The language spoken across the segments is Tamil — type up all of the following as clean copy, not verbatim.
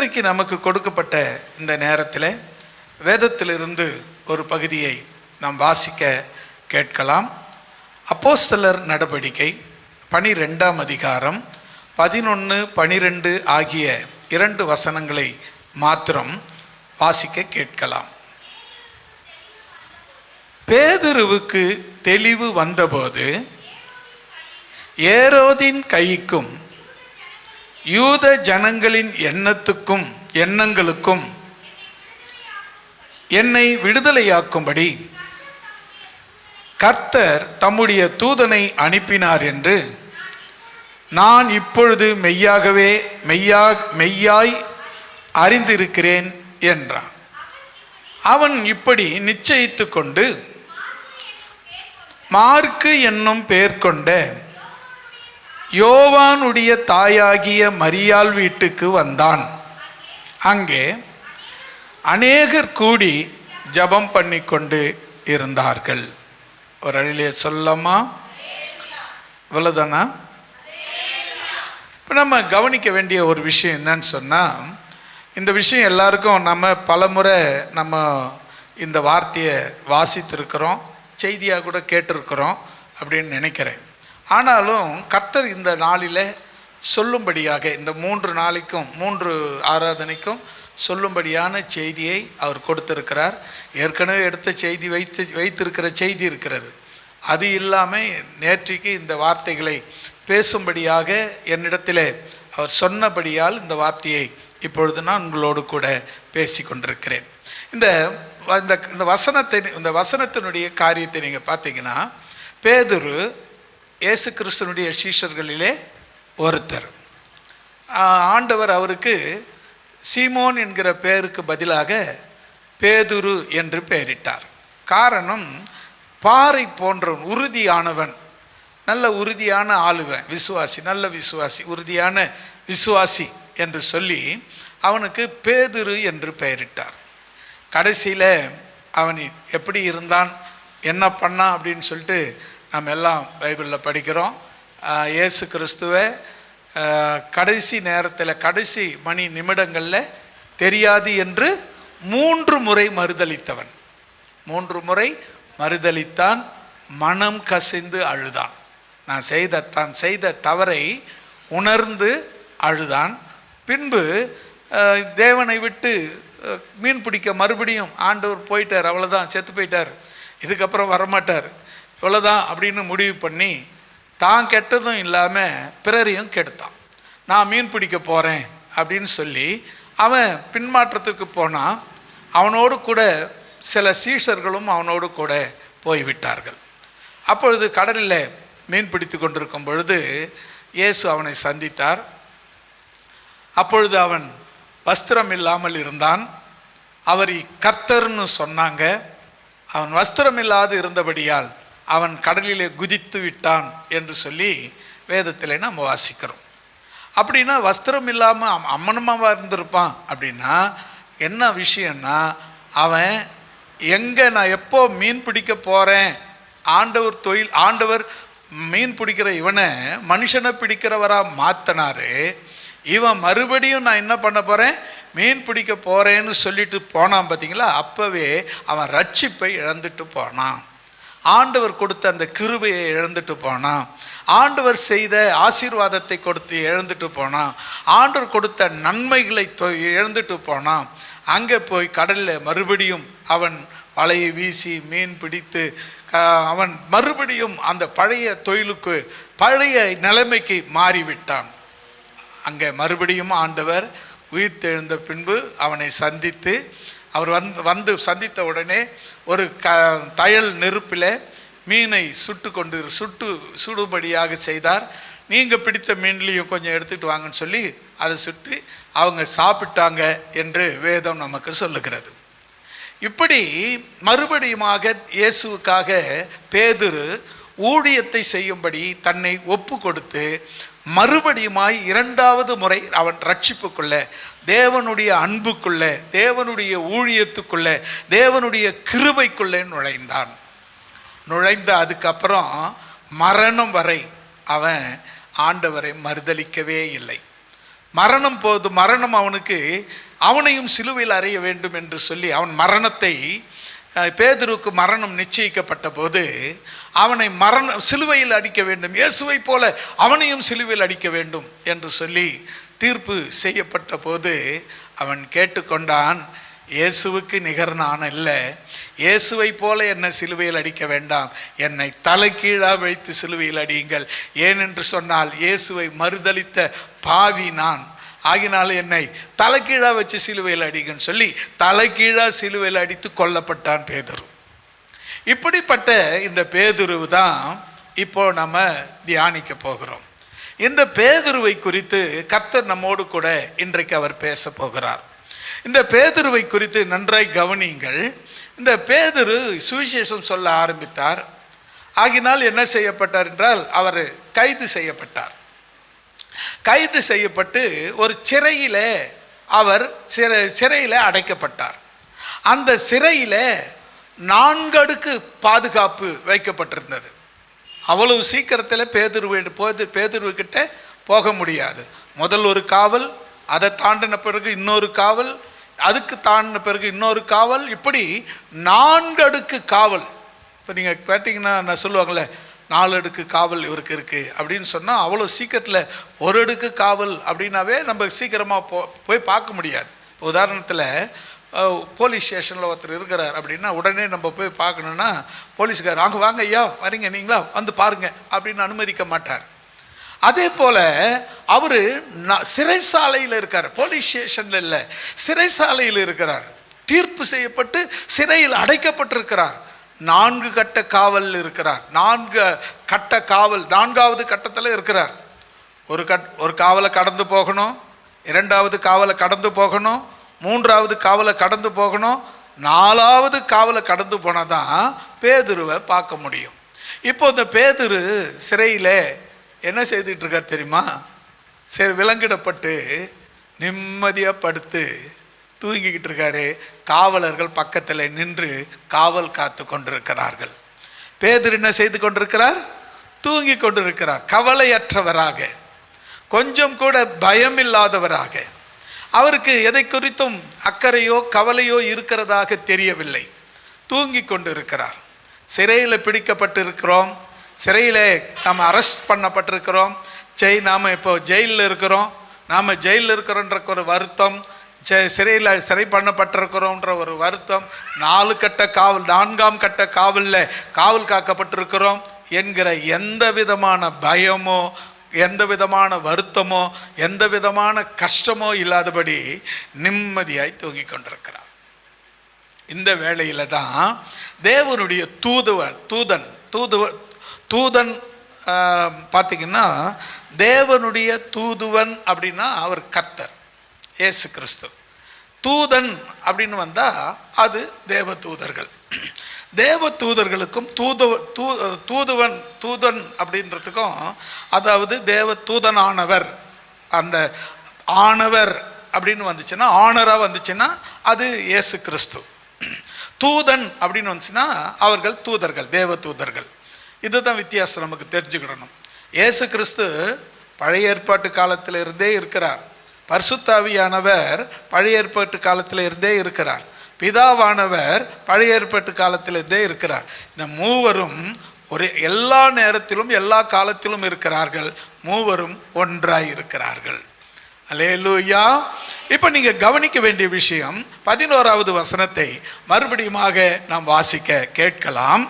இன்றைக்கு நமக்கு கொடுக்கப்பட்ட இந்த நேரத்தில் வேதத்திலிருந்து ஒரு பகுதியை நாம் வாசிக்க கேட்கலாம். அப்போஸ்தலர் நடவடிக்கை 12ஆம் அதிகாரம் 11, 12 ஆகிய 2 வசனங்களை மாத்திரம் வாசிக்க கேட்கலாம். பேதுருவுக்கு தெளிவு வந்தபோது ஏரோதின் கைக்கும் யூத ஜனங்களின் எண்ணங்களுக்கும் என்னை விடுதலையாக்கும்படி கர்த்தர் தம்முடைய தூதனை அனுப்பினார் என்று நான் இப்பொழுது மெய்யாய் அறிந்திருக்கிறேன் என்றான். அவன் இப்படி நிச்சயித்து கொண்டு மாற்கு என்னும் பெயர் கொண்ட யோவானுடைய தாயாகிய மரியாள் வீட்டுக்கு வந்தான். அங்கே அநேகர் கூடி ஜெபம் பண்ணி கொண்டு இருந்தார்கள். ஒரு அழிலே சொல்லமா? இவ்வளவுதானா? இப்போ நம்ம கவனிக்க வேண்டிய ஒரு விஷயம் என்னன்னு சொன்னால், இந்த விஷயம் எல்லாருக்கும் நம்ம பலமுறை நம்ம இந்த வார்த்தையை வாசித்திருக்கிறோம், செய்தியாக கூட கேட்டிருக்கிறோம் அப்படின்னு நினைக்கிறேன். ஆனாலும் கர்த்தர் இந்த நாளில் சொல்லும்படியாக, இந்த 3 நாளைக்கும் 3 ஆராதனைக்கும் சொல்லும்படியான செய்தியை அவர் கொடுத்திருக்கிறார். ஏற்கனவே எடுத்த செய்தி வைத்திருக்கிற செய்தி இருக்கிறது. அது இல்லாமல் நேற்றைக்கு இந்த வார்த்தைகளை பேசும்படியாக என்னிடத்தில் அவர் சொன்னபடியால் இந்த வார்த்தையை இப்பொழுது நான் உங்களோடு கூட பேசி கொண்டிருக்கிறேன். இந்த வசனத்தினுடைய காரியத்தை நீங்கள் பார்த்தீங்கன்னா, பேதுரு இயேசு கிறிஸ்துனுடைய சீஷர்களிலே ஒருத்தர். ஆண்டவர் அவருக்கு சீமோன் என்கிற பெயருக்கு பதிலாக பேதுரு என்று பெயரிட்டார். காரணம், பாறை போன்ற உறுதியானவன், நல்ல உறுதியான ஆளுவன், விசுவாசி, நல்ல விசுவாசி, உறுதியான விசுவாசி என்று சொல்லி அவனுக்கு பேதுரு என்று பெயரிட்டார். கடைசியில் அவன் எப்படி இருந்தான், என்ன பண்ணான் அப்படின்னு சொல்லிட்டு நம்ம எல்லாம் பைபிளில் படிக்கிறோம். இயேசு கிறிஸ்துவை கடைசி நேரத்தில், கடைசி மணி நிமிடங்களில் தெரியாது என்று 3 முறை மறுதலித்தவன். 3 முறை மறுதலித்தான், மனம் கசிந்து அழுதான். தான் செய்த தவறை உணர்ந்து அழுதான். பின்பு தேவனை விட்டு மீன் பிடிக்க மறுபடியும் ஆண்டவர் போயிட்டார், அவ்வளோதான், செத்து போயிட்டார், இதுக்கப்புறம் வரமாட்டார், இவ்வளோதான் அப்படின்னு முடிவு பண்ணி தான் கெட்டதும் இல்லாமல் பிறரையும் கெடுத்தான். நான் மீன் பிடிக்க போகிறேன் அப்படின்னு சொல்லி அவன் பின்மாற்றத்துக்கு போனான். அவனோடு கூட சில சீஷர்களும் அவனோடு கூட போய்விட்டார்கள். அப்பொழுது கடலில் மீன் பிடித்து கொண்டிருக்கும் பொழுது இயேசு அவனை சந்தித்தார். அப்பொழுது அவன் வஸ்திரம் இல்லாமல் இருந்தான். அவர் கர்த்தர்னு சொன்னாங்க. அவன் வஸ்திரம் இல்லாது இருந்தபடியால் அவன் கடலிலே குதித்து விட்டான் என்று சொல்லி வேதத்தில் நம்ம வாசிக்கிறோம். அப்படின்னா வஸ்திரம் இல்லாமல் அம்மனமாக இருந்திருப்பான். அப்படின்னா என்ன விஷயம்னா, அவன் நான் எப்போ மீன் பிடிக்க போகிறேன், ஆண்டவர் மீன் பிடிக்கிற இவனை மனுஷனை பிடிக்கிறவராக மாற்றினாரு. இவன் மறுபடியும் நான் என்ன பண்ண போகிறேன், மீன் பிடிக்க போகிறேன்னு சொல்லிட்டு போனான். பார்த்தீங்களா? அப்போவே அவன் ரட்சிப்பை இழந்துட்டு போனான். ஆண்டவர் கொடுத்த அந்த கிருபையை இழந்துட்டு போனான். ஆண்டவர் செய்த ஆசீர்வாதத்தை கொடுத்து இழந்துட்டு போனான். ஆண்டவர் கொடுத்த நன்மைகளை இழந்துட்டு போனான். அங்கே போய் கடலில் மறுபடியும் அவன் வலையை வீசி மீன் பிடித்து அவன் மறுபடியும் அந்த பழைய தொழிலுக்கு, பழைய நிலைமைக்கு மாறிவிட்டான். அங்கே மறுபடியும் ஆண்டவர் உயிர் தெழுந்த பின்பு அவனை சந்தித்து, அவர் வந்து சந்தித்த உடனே ஒரு தயல் நெருப்பில் மீனை சுடுபடியாக செய்தார். நீங்கள் பிடித்த மீன்லேயும் கொஞ்சம் எடுத்துகிட்டு வாங்கன்னு சொல்லி அதை சுட்டு அவங்க சாப்பிட்டாங்க என்று வேதம் நமக்கு சொல்லுகிறது. இப்படி மறுபடியுமாக இயேசுவுக்காக பேதுரு ஊழியத்தை செய்யும்படி தன்னை ஒப்பு கொடுத்து மறுபடியுமாய் 2வது முறை அவன் ரட்சிப்புக்குள்ள, தேவனுடைய அன்புக்குள்ள, தேவனுடைய ஊழியத்துக்குள்ள, தேவனுடைய கிருபைக்குள்ளே நுழைந்த அதுக்கப்புறம் மரணம் வரை அவன் ஆண்டவரை மறுதலிக்கவே இல்லை. மரணம் போது மரணம் அவனையும் சிலுவையில் அறைய வேண்டும் என்று சொல்லி அவன் மரணத்தை, பேதுருக்கு மரணம் நிச்சயிக்கப்பட்ட போது அவனை சிலுவையில் அடிக்க வேண்டும், இயேசுவை போல அவனையும் சிலுவையில் அடிக்க வேண்டும் என்று சொல்லி தீர்ப்பு செய்யப்பட்ட போது அவன் கேட்டுக்கொண்டான், இயேசுவுக்கு நிகர் நான் இல்லை, இயேசுவை போல என்னை சிலுவையில் அடிக்க வேண்டாம், என்னை தலைகீழாக வைத்து சிலுவையில் அடியுங்கள், ஏனென்று சொன்னால் இயேசுவை மறுதலித்த பாவி நான், ஆகினால என்னை தலைகீழாக வச்சு சிலுவையில் அடிங்கன்னு சொல்லி தலைகீழாக சிலுவையில் அடித்து கொல்லப்பட்டான் பேதுரு. இப்படிப்பட்ட இந்த பேதுருவு தான் இப்போ நம்ம தியானிக்க போகிறோம். இந்த பேதுருவை குறித்து கர்த்தர் நம்மோடு கூட இன்றைக்கு அவர் பேச போகிறார். இந்த பேதுருவை குறித்து நன்றாய் கவனியுங்கள். இந்த பேதுரு சுவிசேஷம் சொல்ல ஆரம்பித்தார். ஆகினால் என்ன செய்யப்பட்டார் என்றால் அவர் கைது செய்யப்பட்டார். கைது செய்யப்பட்டு ஒரு சிறையில் அவர் சிறையில் அடைக்கப்பட்டார். அந்த சிறையில் 4 அடுக்கு பாதுகாப்பு வைக்கப்பட்டிருந்தது. அவ்வளவு சீக்கிரத்தில் பேதுருக்கிட்ட போக முடியாது. முதல் ஒரு காவல், அதை தாண்டின பிறகு இன்னொரு காவல், அதுக்கு தாண்டின பிறகு இன்னொரு காவல், இப்படி 4 அடுக்கு காவல். இப்போ நீங்கள் கேட்டிங்கன்னா நான் சொல்லுவாங்களே 4 அடுக்கு காவல் இவருக்கு இருக்குது அப்படின்னு சொன்னால் அவ்வளோ சீக்கிரத்தில் ஒரு அடுக்கு காவல் அப்படின்னாவே நம்ம சீக்கிரமாக போய் பார்க்க முடியாது. இப்போ உதாரணத்தில் போலீஸ் ஸ்டேஷனில் ஒருத்தர் இருக்கிறார் அப்படின்னா உடனே நம்ம போய் பார்க்கணுன்னா போலீஸ்கார் அங்கே வாங்க ஐயா வரீங்க நீங்களா வந்து பாருங்க அப்படின்னு அனுமதிக்க மாட்டார். அதே போல் அவர் சிறைசாலையில் இருக்கார், போலீஸ் ஸ்டேஷனில் இல்லை, சிறைசாலையில் இருக்கிறார். தீர்ப்பு செய்யப்பட்டு சிறையில் அடைக்கப்பட்டிருக்கிறார். 4 கட்ட காவல் இருக்கிறார். 4 கட்ட காவல், 4வது கட்டத்தில் இருக்கிறார். ஒரு காவலை கடந்து போகணும், 2வது காவலை கடந்து போகணும், 3வது காவலை கடந்து போகணும், 4வது காவலை கடந்து போனால் தான் பேதுருவை பார்க்க முடியும். இப்போ இந்த பேதுரு சிறையில் என்ன செய்துட்டு இருக்கார் தெரியுமா? சரி, விலங்கிடப்பட்டு நிம்மதியாக படுத்து தூங்கிக்கிட்டு இருக்காரு. காவலர்கள் பக்கத்தில் நின்று காவல் காத்து கொண்டிருக்கிறார்கள். பேதுரு என்ன செய்து கொண்டிருக்கிறார்? தூங்கி கொண்டிருக்கிறார். கவலையற்றவராக, கொஞ்சம் கூட பயம் இல்லாதவராக, அவருக்கு எதை குறித்தும் அக்கறையோ கவலையோ இருக்கிறதாக தெரியவில்லை. தூங்கி கொண்டு இருக்கிறார். சிறையில் பிடிக்கப்பட்டு இருக்கிறோம், சிறையில் நாம் அரெஸ்ட் பண்ணப்பட்டிருக்கிறோம், நாம் இப்போ ஜெயிலில் இருக்கிறோம். நாம் ஜெயிலில் இருக்கிறோன்ற ஒரு வருத்தம், சிறையில் சிறை பண்ணப்பட்டிருக்கிறோன்ற ஒரு வருத்தம், 4 கட்ட காவல், 4ஆம் கட்ட காவலில் காவல் காக்கப்பட்டிருக்கிறோம் என்கிற எந்த விதமான பயமோ எந்த விதமான வருத்தமோ எந்த விதமான கஷ்டமோ இல்லாதபடி நிம்மதியாய் தூங்கிக் கொண்டிருக்கிறார். இந்த வேளையில தான் தேவனுடைய தூதன் பார்த்தீங்கன்னா, தேவனுடைய தூதுவன் அப்படின்னா அவர் கர்த்தர் இயேசு கிறிஸ்து. தூதன் அப்படின்னு வந்தால் அது தேவ தூதர்கள். தேவ தூதர்களுக்கும் தூதன் அப்படின்றதுக்கும், அதாவது தேவ தூதனானவர், அந்த ஆனவர் அப்படின்னு வந்துச்சுன்னா, ஆனராக வந்துச்சுன்னா அது இயேசு கிறிஸ்து. தூதன் அப்படின்னு வந்துச்சுன்னா அவர்கள் தூதர்கள், தேவ தூதர்கள். இதுதான் வித்தியாசம் நமக்கு தெரிஞ்சுக்கிடணும். இயேசு கிறிஸ்து பழைய ஏற்பாட்டு காலத்தில் இருந்தே இருக்கிறார். பரிசுத்தாவியானவர் பழைய ஏற்பாட்டு காலத்தில் இருந்தே இருக்கிறார். பிதாவானவர் பழைய ஏற்பாட்டு காலத்திலிருந்தே இருக்கிறார். இந்த மூவரும் எல்லா நேரத்திலும் எல்லா காலத்திலும் இருக்கிறார்கள். மூவரும் ஒன்றாய் இருக்கிறார்கள். அல்லேலூயா. இப்போ நீங்கள் கவனிக்க வேண்டிய விஷயம், 11வது வசனத்தை மறுபடியுமாக நாம் வாசிக்க கேட்கலாம்.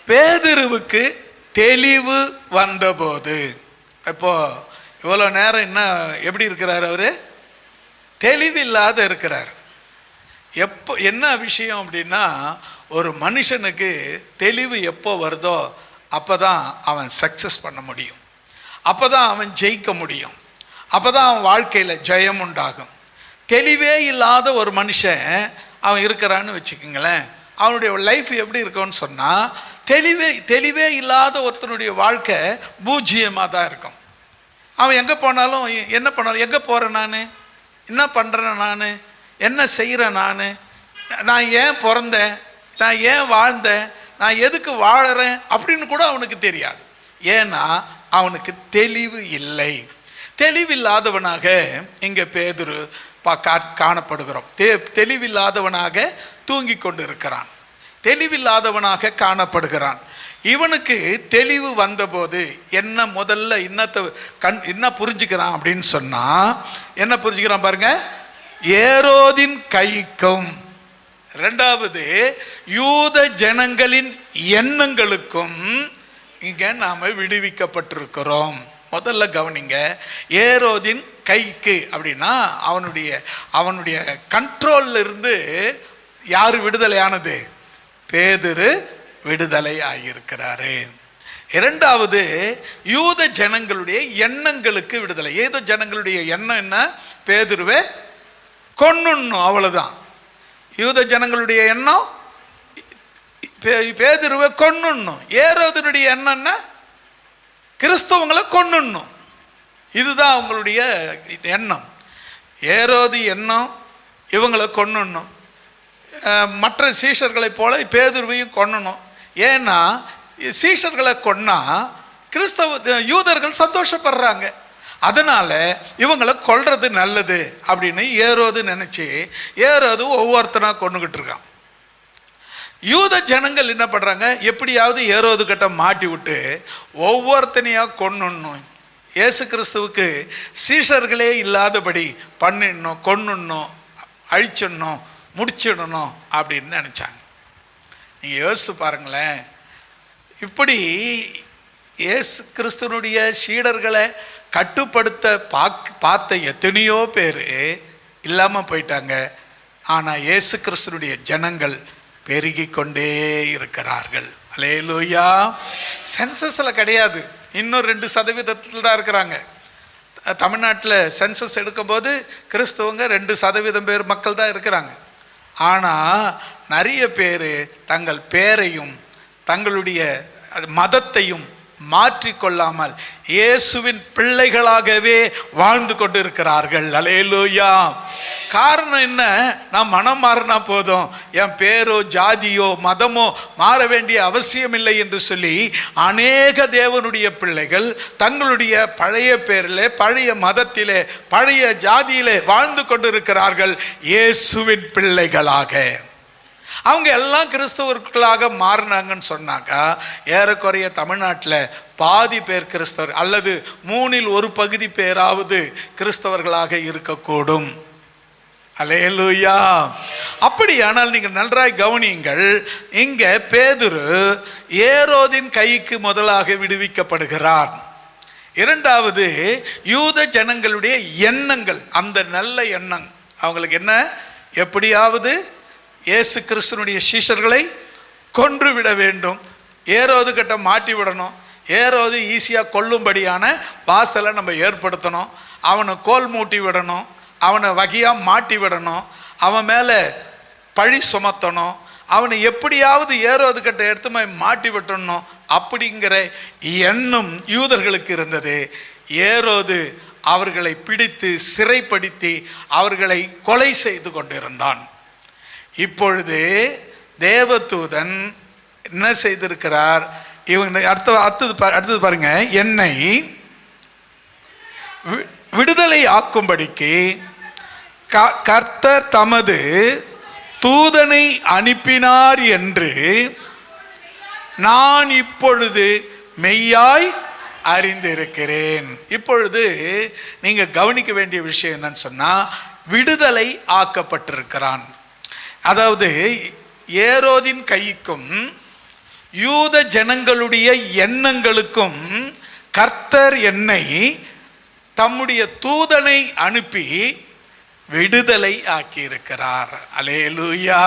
பேதுருவுக்கு தெளிவு வந்தபோது, இப்போ இவ்வளோ நேரம் எப்படி இருக்கிறார்? அவர் தெளிவில்லாத இருக்கிறார். என்ன விஷயம் அப்படின்னா, ஒரு மனுஷனுக்கு தெளிவு எப்போ வருதோ அப்போ தான் அவன் சக்ஸஸ் பண்ண முடியும், அப்போ தான் அவன் ஜெயிக்க முடியும், அப்போ தான் அவன் வாழ்க்கையில் ஜெயம் உண்டாகும். தெளிவே இல்லாத ஒரு மனுஷன் அவன் இருக்கிறான்னு வச்சுக்கோங்களேன், அவனுடைய லைஃப் எப்படி இருக்கும்னு சொன்னால், தெளிவே இல்லாத ஒருத்தனுடைய வாழ்க்கை பூஜ்ஜியமாக தான் இருக்கும். அவன் எங்கே போனாலும் என்ன பண்ணாலும், எங்கே போகிறேன் நான், என்ன பண்ணுறேன் நான், என்ன செய்கிறேன் நான் ஏன் பிறந்தேன், நான் ஏன் வாழ்ந்தேன், நான் எதுக்கு வாழறேன் அப்படின்னு கூட அவனுக்கு தெரியாது. ஏன்னா அவனுக்கு தெளிவு இல்லை. தெளிவில்லாதவனாக இங்கே பேதுரு காணப்படுகிறோம். தெளிவில்லாதவனாக தூங்கி கொண்டு இருக்கிறான், தெளிவில்லாதவனாக காணப்படுகிறான். இவனுக்கு தெளிவு வந்தபோது என்ன முதல்ல என்ன புரிஞ்சுக்கிறான் அப்படின்னு சொன்னா, என்ன புரிஞ்சுக்கிறான் பாருங்க, ஏரோதின் கைக்கும், இரண்டாவது யூத ஜனங்களின் எண்ணங்களுக்கும் இங்க நாம விடுவிக்கப்பட்டிருக்கிறோம். முதல்ல கவனிங்க, ஏரோதின் கைக்கு அப்படின்னா அவனுடைய கண்ட்ரோல்ல இருந்து யாரு விடுதலையானது? பேதுரு விடுதலை ஆகியிருக்கிறாரு. இரண்டாவது யூத ஜனங்களுடைய எண்ணங்களுக்கு விடுதலை. யூத ஜனங்களுடைய எண்ணம் என்ன? பேதுருவை கொன்னுடணும், அவ்வளவுதான். யூத ஜனங்களுடைய எண்ணம் பேதுருவை கொன்னுடணும். ஏரோதினுடைய எண்ணம் என்ன? கிறிஸ்தவங்களை கொன்னுடணும். இதுதான் அவங்களுடைய எண்ணம். ஏரோது எண்ணம் இவங்களை கொன்னுடணும். மற்ற சீஷர்களைப் போல பேதுருவையும் கொன்னணும். ஏன்னா சீஷர்களை கொன்னா யூதர்கள் சந்தோஷப்படுறாங்க, அதனால இவங்களை கொல்றது நல்லது அப்படின்னு ஏரோது நினைச்சு ஏரோது ஒவ்வொருத்தனா கொண்டுகிட்டு இருக்கான். யூத ஜனங்கள் என்ன பண்றாங்க, எப்படியாவது ஏரோது கிட்ட மாட்டி விட்டு ஒவ்வொருத்தனையா கொன்னுடணும், இயேசு கிறிஸ்துவுக்கு சீஷர்களே இல்லாதபடி பண்ணிடணும், கொன்னுடணும், அழிச்சிடணும், முடிச்சிடணும் அப்படின்னு நினைச்சாங்க. நீங்க யோசித்து பாருங்களேன், இப்படி இயேசு கிறிஸ்துவனுடைய சீடர்களை கட்டுப்படுத்த பார்த்த எத்தனையோ பேர் இல்லாமல் போயிட்டாங்க. ஆனால் இயேசு கிறிஸ்துவனுடைய ஜனங்கள் பெருகி கொண்டே இருக்கிறார்கள். அல்லேலூயா. சென்சஸில் கிடையாது, இன்னும் 2% தான் இருக்கிறாங்க. தமிழ்நாட்டில் சென்சஸ் எடுக்கும்போது கிறிஸ்தவங்க 2% பேர் மக்கள் தான் இருக்கிறாங்க. ஆனால் நிறைய பேர் தங்கள் பேரையும் தங்களுடைய மதத்தையும் மாற்றிக்கொள்ளாமல் இயேசுவின் பிள்ளைகளாகவே வாழ்ந்து கொண்டு இருக்கிறார்கள். அல்லேலூயா. காரணம் என்ன? நான் மனம் மாறினா போதும், என் பேரோ ஜாதியோ மதமோ மாற வேண்டிய அவசியம் இல்லை என்று சொல்லி அநேக தேவனுடைய பிள்ளைகள் தங்களுடைய பழைய பேரிலே, பழைய மதத்திலே, பழைய ஜாதியிலே வாழ்ந்து கொண்டு இருக்கிறார்கள் இயேசுவின் பிள்ளைகளாக. அவங்க எல்லாம் கிறிஸ்தவர்களாக மாறினாங்கன்னு சொன்னாக்கா ஏறக்குறைய தமிழ்நாட்டில் பாதி பேர் கிறிஸ்தவர் அல்லது 1/3 பேராவது கிறிஸ்தவர்களாக இருக்கக்கூடும். அல்லேலூயா. அப்படியானால் நீங்கள் நன்றாய் கவனியுங்கள், இங்க பேதுரு ஏரோதின் கைக்கு முதலாக விடுவிக்கப்படுகிறார். இரண்டாவது யூத ஜனங்களுடைய எண்ணங்கள், அந்த நல்ல எண்ணம் அவங்களுக்கு என்ன, எப்படியாவது இயேசு கிறிஸ்துவனுடைய சீஷர்களை கொன்றுவிட வேண்டும், ஏரோது கிட்ட மாட்டி விடணும், ஏரோது ஈஸியாக கொல்லும்படியான வாசலை நம்ம ஏற்படுத்தணும், அவனை கோல் மூட்டி விடணும், அவனை வகையாக மாட்டி விடணும், அவன் மேலே பழி சுமத்தணும், அவனை எப்படியாவது ஏரோது கிட்ட எடுத்து மாட்டி விட்டணும் அப்படிங்கிற எண்ணம் யூதர்களுக்கு இருந்தது. ஏரோது அவர்களை பிடித்து சிறைப்படுத்தி அவர்களை கொலை செய்து கொண்டிருந்தான். இப்பொழுது தேவதூதன் என்ன செய்திருக்கிறார், இவங்க அடுத்தது பாருங்க, என்னை விடுதலை ஆக்கும்படிக்கு கர்த்தர் தமது தூதனை அனுப்பினார் என்று நான் இப்பொழுது மெய்யாய் அறிந்திருக்கிறேன். இப்பொழுது நீங்க கவனிக்க வேண்டிய விஷயம் என்னன்னு சொன்னா, விடுதலை ஆக்கப்பட்டிருக்கிறான். அதாவது ஏரோதின் கைக்கும் யூத ஜனங்களுடைய எண்ணங்களுக்கும் கர்த்தர் என்னை தம்முடைய தூதனை அனுப்பி விடுதலை ஆக்கியிருக்கிறார். அல்லேலூயா.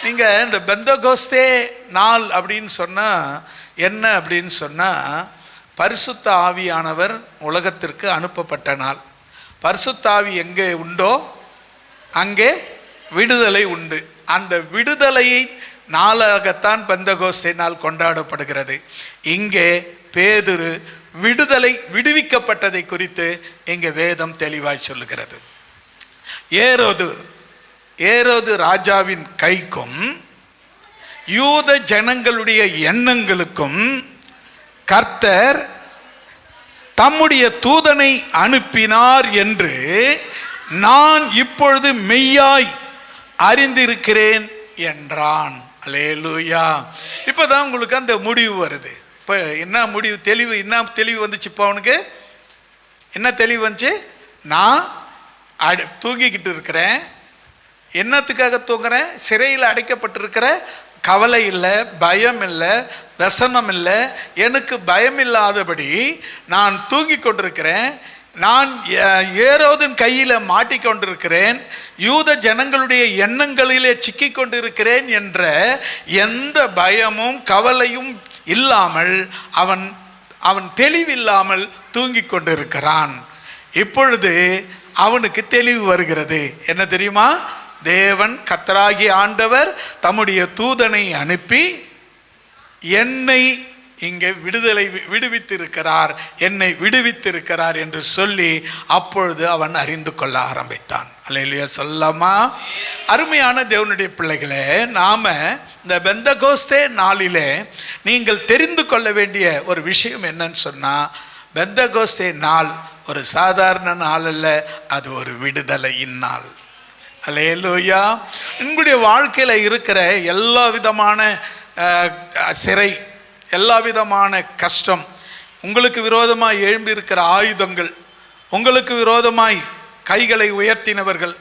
நீங்க இந்த பெந்தகோஸ்தே நாள் அப்படின்னு சொன்னா என்ன அப்படின்னு சொன்னா, பரிசுத்த ஆவியானவர் உலகத்திற்கு அனுப்பப்பட்ட நாள். பரிசுத்த ஆவி எங்கே உண்டோ அங்கே விடுதலை உண்டு. அந்த விடுதலையை நாளாகத்தான் பெந்தகோஸ்தே நாள் கொண்டாடப்படுகிறது. இங்கே பேதுரு விடுவிக்கப்பட்டதை குறித்து இங்கே வேதம் தெளிவாய் சொல்லுகிறது. ஏரோது ராஜாவின் கைக்கும் யூத ஜனங்களுடைய எண்ணங்களுக்கும் கர்த்தர் தம்முடைய தூதனை அனுப்பினார் என்று நான் இப்பொழுது மெய்யாய் அறிந்திருக்கிறேன் என்றான். அல்லேலூயா. இப்போதான் உங்களுக்கு அந்த முடிவு வருது. இப்போ என்ன முடிவு, தெளிவு, என்ன தெளிவு வந்துச்சு? இப்போ அவனுக்கு என்ன தெளிவு வந்துச்சு? நான் தூங்கிக்கிட்டு இருக்கிறேன். என்னத்துக்காக தூங்குறேன்? சிறையில் அடைக்கப்பட்டிருக்கிற கவலை இல்லை, பயம் இல்லை, வசனம் இல்லை. எனக்கு பயம் இல்லாதபடி நான் தூங்கி கொண்டிருக்கிறேன். நான் ஏரோதின் கையில் மாட்டிக்கொண்டிருக்கிறேன். யூத ஜனங்களுடைய எண்ணங்களிலே சிக்கி கொண்டிருக்கிறேன் என்ற எந்த பயமும் கவலையும் இல்லாமல் அவன் தெளிவில்லாமல் தூங்கி கொண்டிருக்கிறான். இப்பொழுது அவனுக்கு தெளிவு வருகிறது. என்ன தெரியுமா? தேவன் கர்த்தராகிய ஆண்டவர் தம்முடைய தூதனை அனுப்பி என்னை இங்கே விடுவித்திருக்கிறார், என்னை விடுவித்திருக்கிறார் என்று சொல்லி அப்பொழுது அவன் அறிந்து கொள்ள ஆரம்பித்தான். அல்லேலூயா சொல்லமா? அருமையான தேவனுடைய பிள்ளைகளே, நாம இந்த பெந்தகோஸ்தே நாளிலே நீங்கள் தெரிந்து கொள்ள வேண்டிய ஒரு விஷயம் என்னன்னு சொன்னா, பெந்தகோஸ்தே நாள் ஒரு சாதாரண நாள் அல்ல, அது ஒரு விடுதலையின் நாள். அல்லேலூயா. உங்களுடைய வாழ்க்கையில இருக்கிற எல்லா விதமான சிறை, எல்லா விதமான கஷ்டம், உங்களுக்கு விரோதமாய் எழும்பி இருக்கிற ஆயுதங்கள், உங்களுக்கு விரோதமாய் கைகளை உயர்த்தினவர்கள்,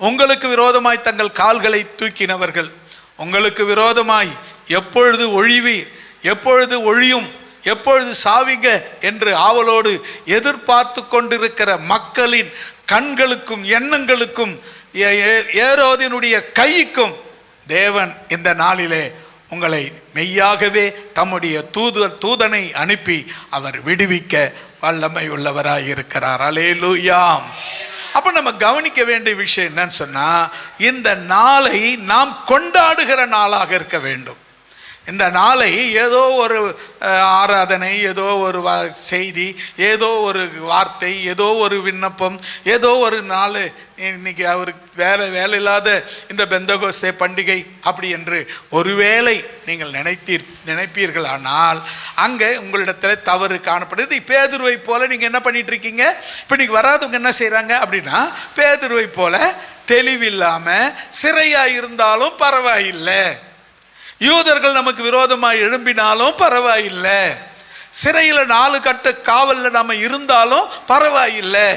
உங்களுக்கு விரோதமாய் தங்கள் கால்களை தூக்கினவர்கள், உங்களுக்கு விரோதமாய் எப்பொழுது ஒழிவீர், எப்பொழுது ஒழியும், எப்பொழுது சாவிங்க என்று ஆவலோடு எதிர்பார்த்து கொண்டிருக்கிற மக்களின் கண்களுக்கும் எண்ணங்களுக்கும் ஏரோதினுடைய கைக்கும் தேவன் இந்த நாளிலே உங்களை மெய்யாகவே தம்முடைய தூதனை அனுப்பி அவர் விடுவிக்க வல்லமை உள்ளவராய் இருக்கிறார். அல்லேலூயா. அப்ப நம்ம கவனிக்க வேண்டிய விஷயம் என்னன்னு சொன்னா, இந்த நாளை நாம் கொண்டாடுகிற நாளாக இருக்க வேண்டும். இந்த நாளை ஏதோ ஒரு ஆராதனை, ஏதோ ஒரு செய்தி, ஏதோ ஒரு வார்த்தை, ஏதோ ஒரு விண்ணப்பம், ஏதோ ஒரு நாள், இன்னைக்கு அவருக்கு வேலை இல்லாத இந்த பெந்தகோஸ்தே பண்டிகை அப்படி என்று ஒருவேளை நீங்கள் நினைப்பீர்களானால் அங்கே உங்களிடத்தில் தவறு காணப்படுது. பேதுருவை போல நீங்கள் என்ன பண்ணிட்டு இருக்கீங்க? இப்போ இன்னைக்கு வராதவங்க என்ன செய்கிறாங்க அப்படின்னா, பேதுருவை போல தெளிவில்லாமல் சிறையாக இருந்தாலும் பரவாயில்லை, யூதர்கள் நமக்கு விரோதமாக எழும்பினாலும் பரவாயில்லை, சிறையில் 4 கட்ட காவலில் நம்ம இருந்தாலும் பரவாயில்லை,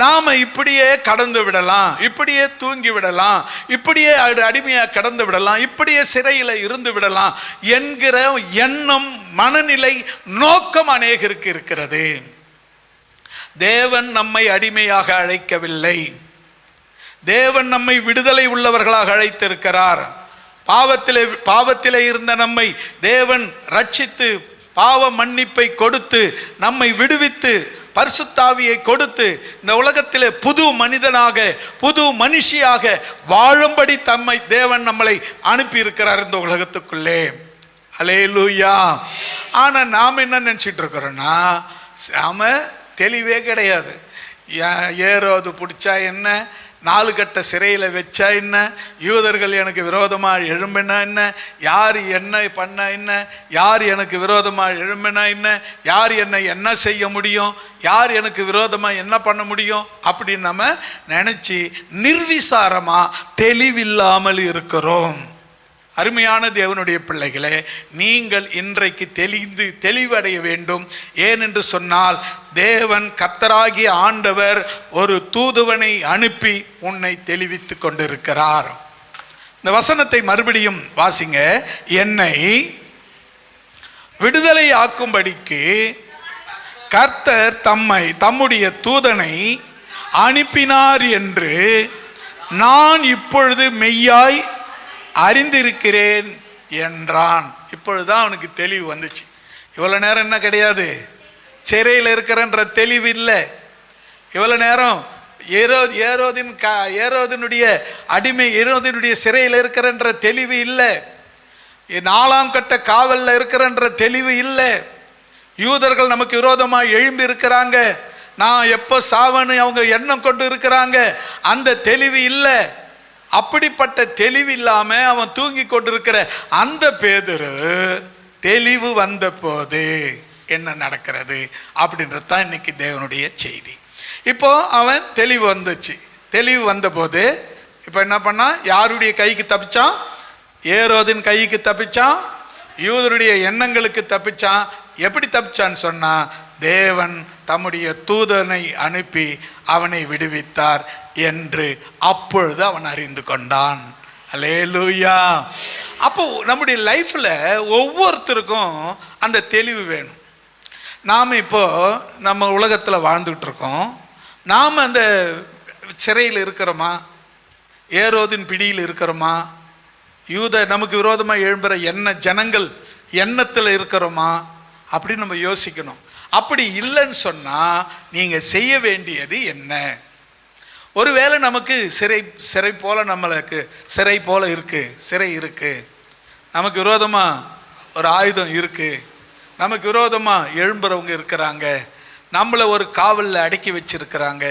நாம இப்படியே கடந்து விடலாம், இப்படியே தூங்கி விடலாம், இப்படியே அடிமையாக கடந்து விடலாம், இப்படியே சிறையில் இருந்து விடலாம் என்கிற எண்ணம், மனநிலை, நோக்கம் அநேகருக்கு இருக்கிறது. தேவன் நம்மை அடிமையாக அழைக்கவில்லை. தேவன் நம்மை விடுதலை உள்ளவர்களாக அழைத்திருக்கிறார். பாவத்திலே இருந்த நம்மை தேவன் ரட்சித்து பாவ மன்னிப்பை கொடுத்து நம்மை விடுவித்து பரிசுத்தாவியை கொடுத்து இந்த உலகத்திலே புது மனிதனாக, புது மனுஷியாக வாழும்படி தேவன் நம்மளை அனுப்பி இருக்கிறார் இந்த உலகத்துக்குள்ளே. அல்லேலூயா. ஆனா நாம் என்ன நினைச்சிட்டு இருக்கிறோம்னா, நாம தெளிவே கிடையாது. ஏரோது பிடிச்சா என்ன, 4 கட்ட சிறையில் வச்சா என்ன, யூதர்கள் எனக்கு விரோதமாக எழும்பினா என்ன, யார் என்ன பண்ண என்ன, யார் எனக்கு விரோதமாக எழும்பினா என்ன, யார் என்னை என்ன செய்ய முடியும், யார் எனக்கு விரோதமாக என்ன பண்ண முடியும் அப்படின்னு நம்ம நினச்சி நிர்விசாரமாக தெளிவில்லாமல் இருக்கிறோம். அருமையான தேவனுடைய பிள்ளைகளே, நீங்கள் இன்றைக்கு தெளிவடைய வேண்டும். ஏனென்று சொன்னால், தேவன் கர்த்தராகிய ஆண்டவர் ஒரு தூதுவனை அனுப்பி உன்னை தெளிவித்து கொண்டிருக்கிறார். இந்த வசனத்தை மறுபடியும் வாசிங்க. என்னை விடுதலை ஆக்கும்படிக்கு கர்த்தர் தம்முடைய தூதனை அனுப்பினார் என்று நான் இப்பொழுது மெய்யாய் அறிந்திருக்கிறேன் என்றான். இப்பொழுதுதான் அவனுக்கு தெளிவு வந்துச்சு. இவ்வளோ நேரம் என்ன கிடையாது, சிறையில் இருக்கிறன்ற தெளிவு இல்லை. இவ்வளோ நேரம் ஏரோதினுடைய அடிமை, ஏரோதினுடைய சிறையில் இருக்கிறன்ற தெளிவு இல்லை. 4ஆம் கட்ட காவலில் இருக்கிறன்ற தெளிவு இல்லை. யூதர்கள் நமக்கு விரோதமாக எழும்பி இருக்கிறாங்க, நான் எப்போ சாவன்னு அவங்க எண்ணம் கொண்டு இருக்கிறாங்க, அந்த தெளிவு இல்லை. அப்படிப்பட்ட தெளிவு இல்லாம அவன் தூங்கி கொண்டிருக்கிற அந்த பேதுரு தெளிவு வந்த போது என்ன நடக்கிறது அப்படின்றது தான் இன்னைக்கு தேவனுடைய செய்தி. இப்போ அவன் தெளிவு வந்துச்சு. தெளிவு வந்தபோது இப்போ என்ன பண்ணான்? யாருடைய கைக்கு தப்பிச்சான்? ஏரோதின் கைக்கு தப்பிச்சான். யூதருடைய எண்ணங்களுக்கு தப்பிச்சான். எப்படி தப்பிச்சான்னு சொன்னா, தேவன் தம்முடைய தூதனை அனுப்பி அவனை விடுவித்தார் என்று அப்பொழுது அவன் அறிந்து கொண்டான். அல்லேலூயா. அப்போ நம்முடைய லைஃப்பில் ஒவ்வொருத்தருக்கும் அந்த தெளிவு வேணும். நாம் இப்போ நம்ம உலகத்தில் வாழ்ந்துகிட்டு இருக்கோம். நாம் அந்த சிறையில் இருக்கிறோமா? ஏரோதின் பிடியில் இருக்கிறோமா? நமக்கு விரோதமாக எழும்புற ஜனங்கள் எண்ணத்தில் இருக்கிறோமா அப்படின்னு நம்ம யோசிக்கணும். அப்படி இல்லைன்னு சொன்னால் நீங்கள் செய்ய வேண்டியது என்ன? ஒருவேளை நமக்கு சிறை போல நம்மளுக்கு சிறை போல இருக்குது, சிறை இருக்குது, நமக்கு விரோதமாக ஒரு ஆயுதம் இருக்குது, நமக்கு விரோதமாக எழும்புறவங்க இருக்கிறாங்க, நம்மளை ஒரு காவலில் அடக்கி வச்சிருக்கிறாங்க,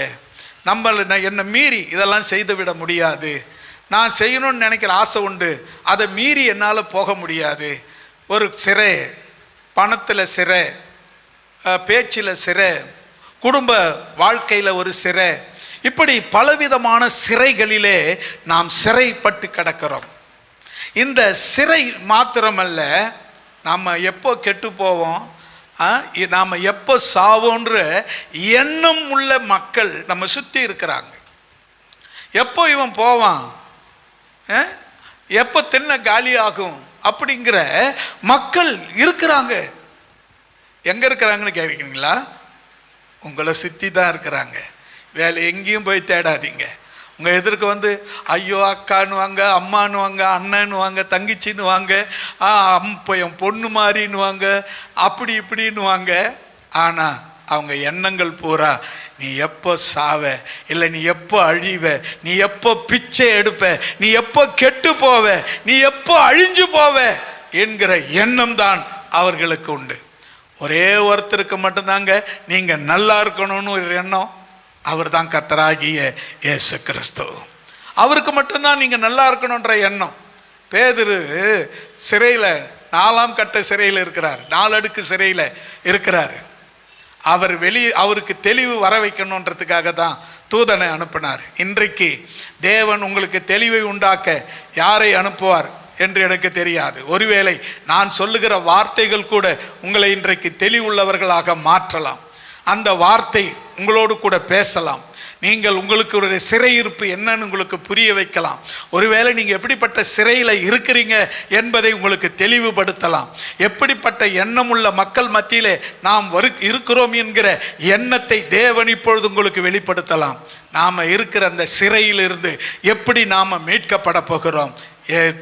என்னை மீறி இதெல்லாம் செய்து விட முடியாது, நான் செய்யணும்னு நினைக்கிற ஆசை உண்டு, அதை மீறி என்னால் போக முடியாது, ஒரு சிறை, பணத்தில் சிறை, பேச்சில் சிறை, குடும்ப வாழ்க்கையில் ஒரு சிறை, இப்படி பலவிதமான சிறைகளிலே நாம் சிறைப்பட்டு கிடக்கிறோம். இந்த சிறை மாத்திரமல்ல, நாம் எப்போ கெட்டு போவோம், நாம் எப்போ சாவோன்ற எண்ணம் உள்ள மக்கள் நம்ம சுற்றி இருக்கிறாங்க. எப்போ இவன் போவான், எப்போ தின்ன காலி ஆகும் அப்படிங்கிற மக்கள் இருக்கிறாங்க. எங்கே இருக்கிறாங்கன்னு கேட்குறீங்களா? உங்களை சுற்றி தான் இருக்கிறாங்க. வேலை எங்கேயும் போய் தேடாதீங்க. உங்கள் எதிர்க்கு வந்து ஐயோ அக்கான்னுவாங்க, அம்மானுவாங்க, அண்ணன்னுவாங்க, தங்கச்சின்னுவாங்க, என் பொண்ணு மாதிரின்னுவாங்க, அப்படி இப்படின்னுவாங்க. ஆனால் அவங்க எண்ணங்கள் பூரா நீ எப்போ சாவ, இல்லை நீ எப்போ அழிவ, நீ எப்போ பிச்சை எடுப்ப, நீ எப்போ கெட்டு போவ, நீ எப்போ அழிஞ்சு போவ என்கிற எண்ணம் தான் அவர்களுக்கு உண்டு. ஒரே ஒருத்தருக்கு மட்டும்தாங்க நீங்கள் நல்லா இருக்கணும்னு ஒரு எண்ணம். அவர் தான் கர்த்தராகிய இயேசு கிறிஸ்து. அவருக்கு மட்டும்தான் நீங்கள் நல்லா இருக்கணுன்ற எண்ணம். பேதுரு சிறையில் 4ஆம் கட்ட சிறையில் இருக்கிறார், 4 அடுக்கு சிறையில் இருக்கிறார். அவருக்கு தெளிவு வர வைக்கணுன்றதுக்காக தான் தூதனை அனுப்பினார். இன்றைக்கு தேவன் உங்களுக்கு தெளிவை உண்டாக்க யாரை அனுப்புவார் என்று எனக்கு தெரியாது. ஒருவேளை நான் சொல்லுகிற வார்த்தைகள் கூட உங்களை இன்றைக்கு தெளிவுள்ளவர்களாக மாற்றலாம். அந்த வார்த்தை உங்களோடு கூட பேசலாம். நீங்கள் உங்களுக்கு ஒரு சிறையிருப்பு என்னன்னு உங்களுக்கு புரிய வைக்கலாம். ஒருவேளை நீங்கள் எப்படிப்பட்ட சிறையில் இருக்கிறீங்க என்பதை உங்களுக்கு தெளிவுபடுத்தலாம். எப்படிப்பட்ட எண்ணமுள்ள மக்கள் மத்தியிலே நாம் இருக்கிறோம் என்கிற எண்ணத்தை தேவன் இப்பொழுது உங்களுக்கு வெளிப்படுத்தலாம். நாம் இருக்கிற அந்த சிறையிலிருந்து எப்படி நாம் மீட்கப்பட போகிறோம்.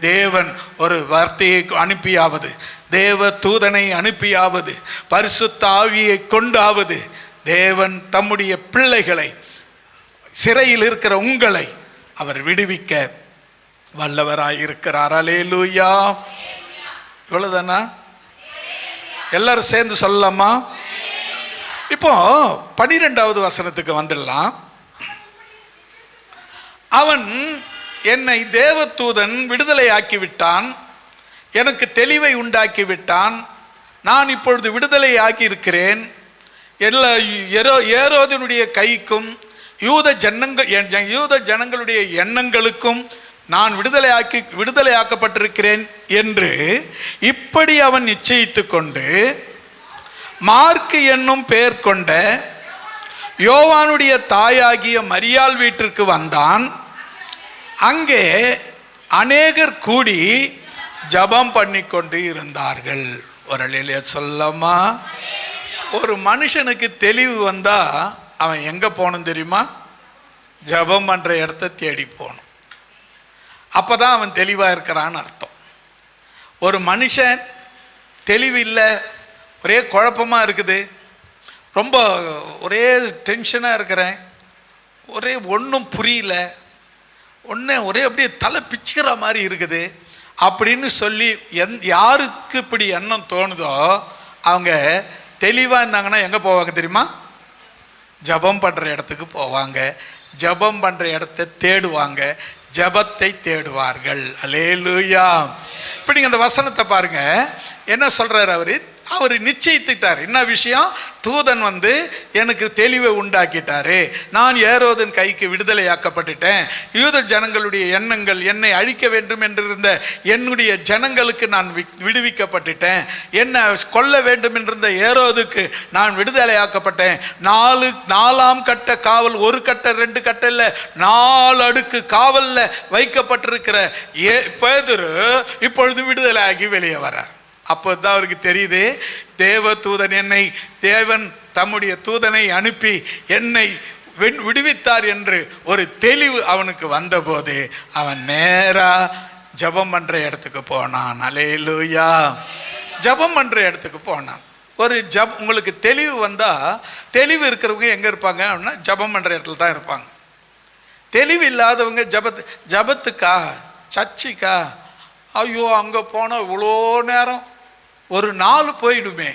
தேவன் ஒரு வார்த்தையை அனுப்பியாவது, தேவ தூதனை அனுப்பியாவது, பரிசுத்த ஆவியை கொண்டாவது தேவன் தம்முடைய பிள்ளைகளை, சிறையில் இருக்கிற உங்களை அவர் விடுவிக்க வல்லவராயிருக்கிறார். அல்லேலூயா. இவ்வளவுதானா? எல்லாரும் சேர்ந்து சொல்லலாமா? இப்போ 12வது வசனத்துக்கு வந்துடலாம். அவன் என்னை தேவதூதன் விடுதலை ஆக்கிவிட்டான், எனக்கு தெளிவை உண்டாக்கி விட்டான், நான் இப்பொழுது விடுதலை ஆக்கி இருக்கிறேன். எல்லா ஏரோதினுடைய கைக்கும் யூத ஜனங்களுடைய எண்ணங்களுக்கும் நான் விடுதலையாக்கப்பட்டிருக்கிறேன் என்று இப்படி அவன் நிச்சயித்து கொண்டு மார்க்கு என்னும் பெயர் கொண்ட யோவானுடைய தாயாகிய மரியாள் வீட்டிற்கு வந்தான். அங்கே அநேகர் கூடி ஜபம் பண்ணி கொண்டு இருந்தார்கள். ஒரு அல்லேலூயா சொல்லமா? ஒரு மனுஷனுக்கு தெளிவு வந்தா அவன் எங்கே போகணும் தெரியுமா? ஜபம் பண்ணுற இடத்த தேடி போகணும். அப்போ தான் அவன் தெளிவாக இருக்கிறான்னு அர்த்தம். ஒரு மனுஷன் தெளிவு இல்லை, ஒரே குழப்பமாக இருக்குது, ரொம்ப ஒரே டென்ஷனாக இருக்கிறேன், ஒன்றும் புரியல, ஒரே அப்படியே தலை பிச்சுக்கிற மாதிரி இருக்குது அப்படின்னு சொல்லி யாருக்கு இப்படி எண்ணம் தோணுதோ அவங்க தெளிவாக இருந்தாங்கன்னா எங்கே போவாங்க தெரியுமா? ஜபம் பண்ணுற இடத்துக்கு போவாங்க. ஜபம் பண்ணுற இடத்த தேடுவாங்க, ஜபத்தை தேடுவார்கள். அல்லேலூயா. இப்போ நீங்கள் அந்த வசனத்தை பாருங்க, என்ன சொல்கிறார் அவர்? அவர் நிச்சயித்துட்டார். என்ன விஷயம்? தூதன் வந்து எனக்கு தெளிவை உண்டாக்கிட்டாரு. நான் ஏரோதின் கைக்கு விடுதலையாக்கப்பட்டுட்டேன். யூத ஜனங்களுடைய எண்ணங்கள், என்னை அழிக்க வேண்டும் என்றிருந்த என்னுடைய ஜனங்களுக்கு நான் விடுவிக்கப்பட்டுட்டேன். என்னை கொல்ல வேண்டும் என்றிருந்த ஏரோதுக்கு நான் விடுதலையாக்கப்பட்டேன். 4ஆம் கட்ட காவல், 1 கட்ட 2 கட்ட இல்லை, 4 அடுக்கு காவல்ல வைக்கப்பட்டிருக்கிற பேதுரு இப்பொழுது விடுதலை ஆகி வெளியே வரார். அப்போதான் அவருக்கு தெரியுது, தேவ தூதன் என்னை, தேவன் தம்முடைய தூதனை அனுப்பி என்னை விடுவித்தார் என்று ஒரு தெளிவு அவனுக்கு வந்தபோது அவன் நேரா ஜெபம் பண்ற இடத்துக்கு போனான். அல்லேலூயா. ஜெபம் பண்ற இடத்துக்கு போனான். ஒரு உங்களுக்கு தெளிவு வந்தா, தெளிவு இருக்கிறவங்க எங்க இருப்பாங்க அப்படின்னா ஜெபம் பண்ற இடத்துல தான் இருப்பாங்க. தெளிவு இல்லாதவங்க ஜபத்துக்கா, சர்ச்சுக்கா, ஐயோ அங்கே போனால் இவ்வளோ நேரம், ஒரு நாள் போயிடுமே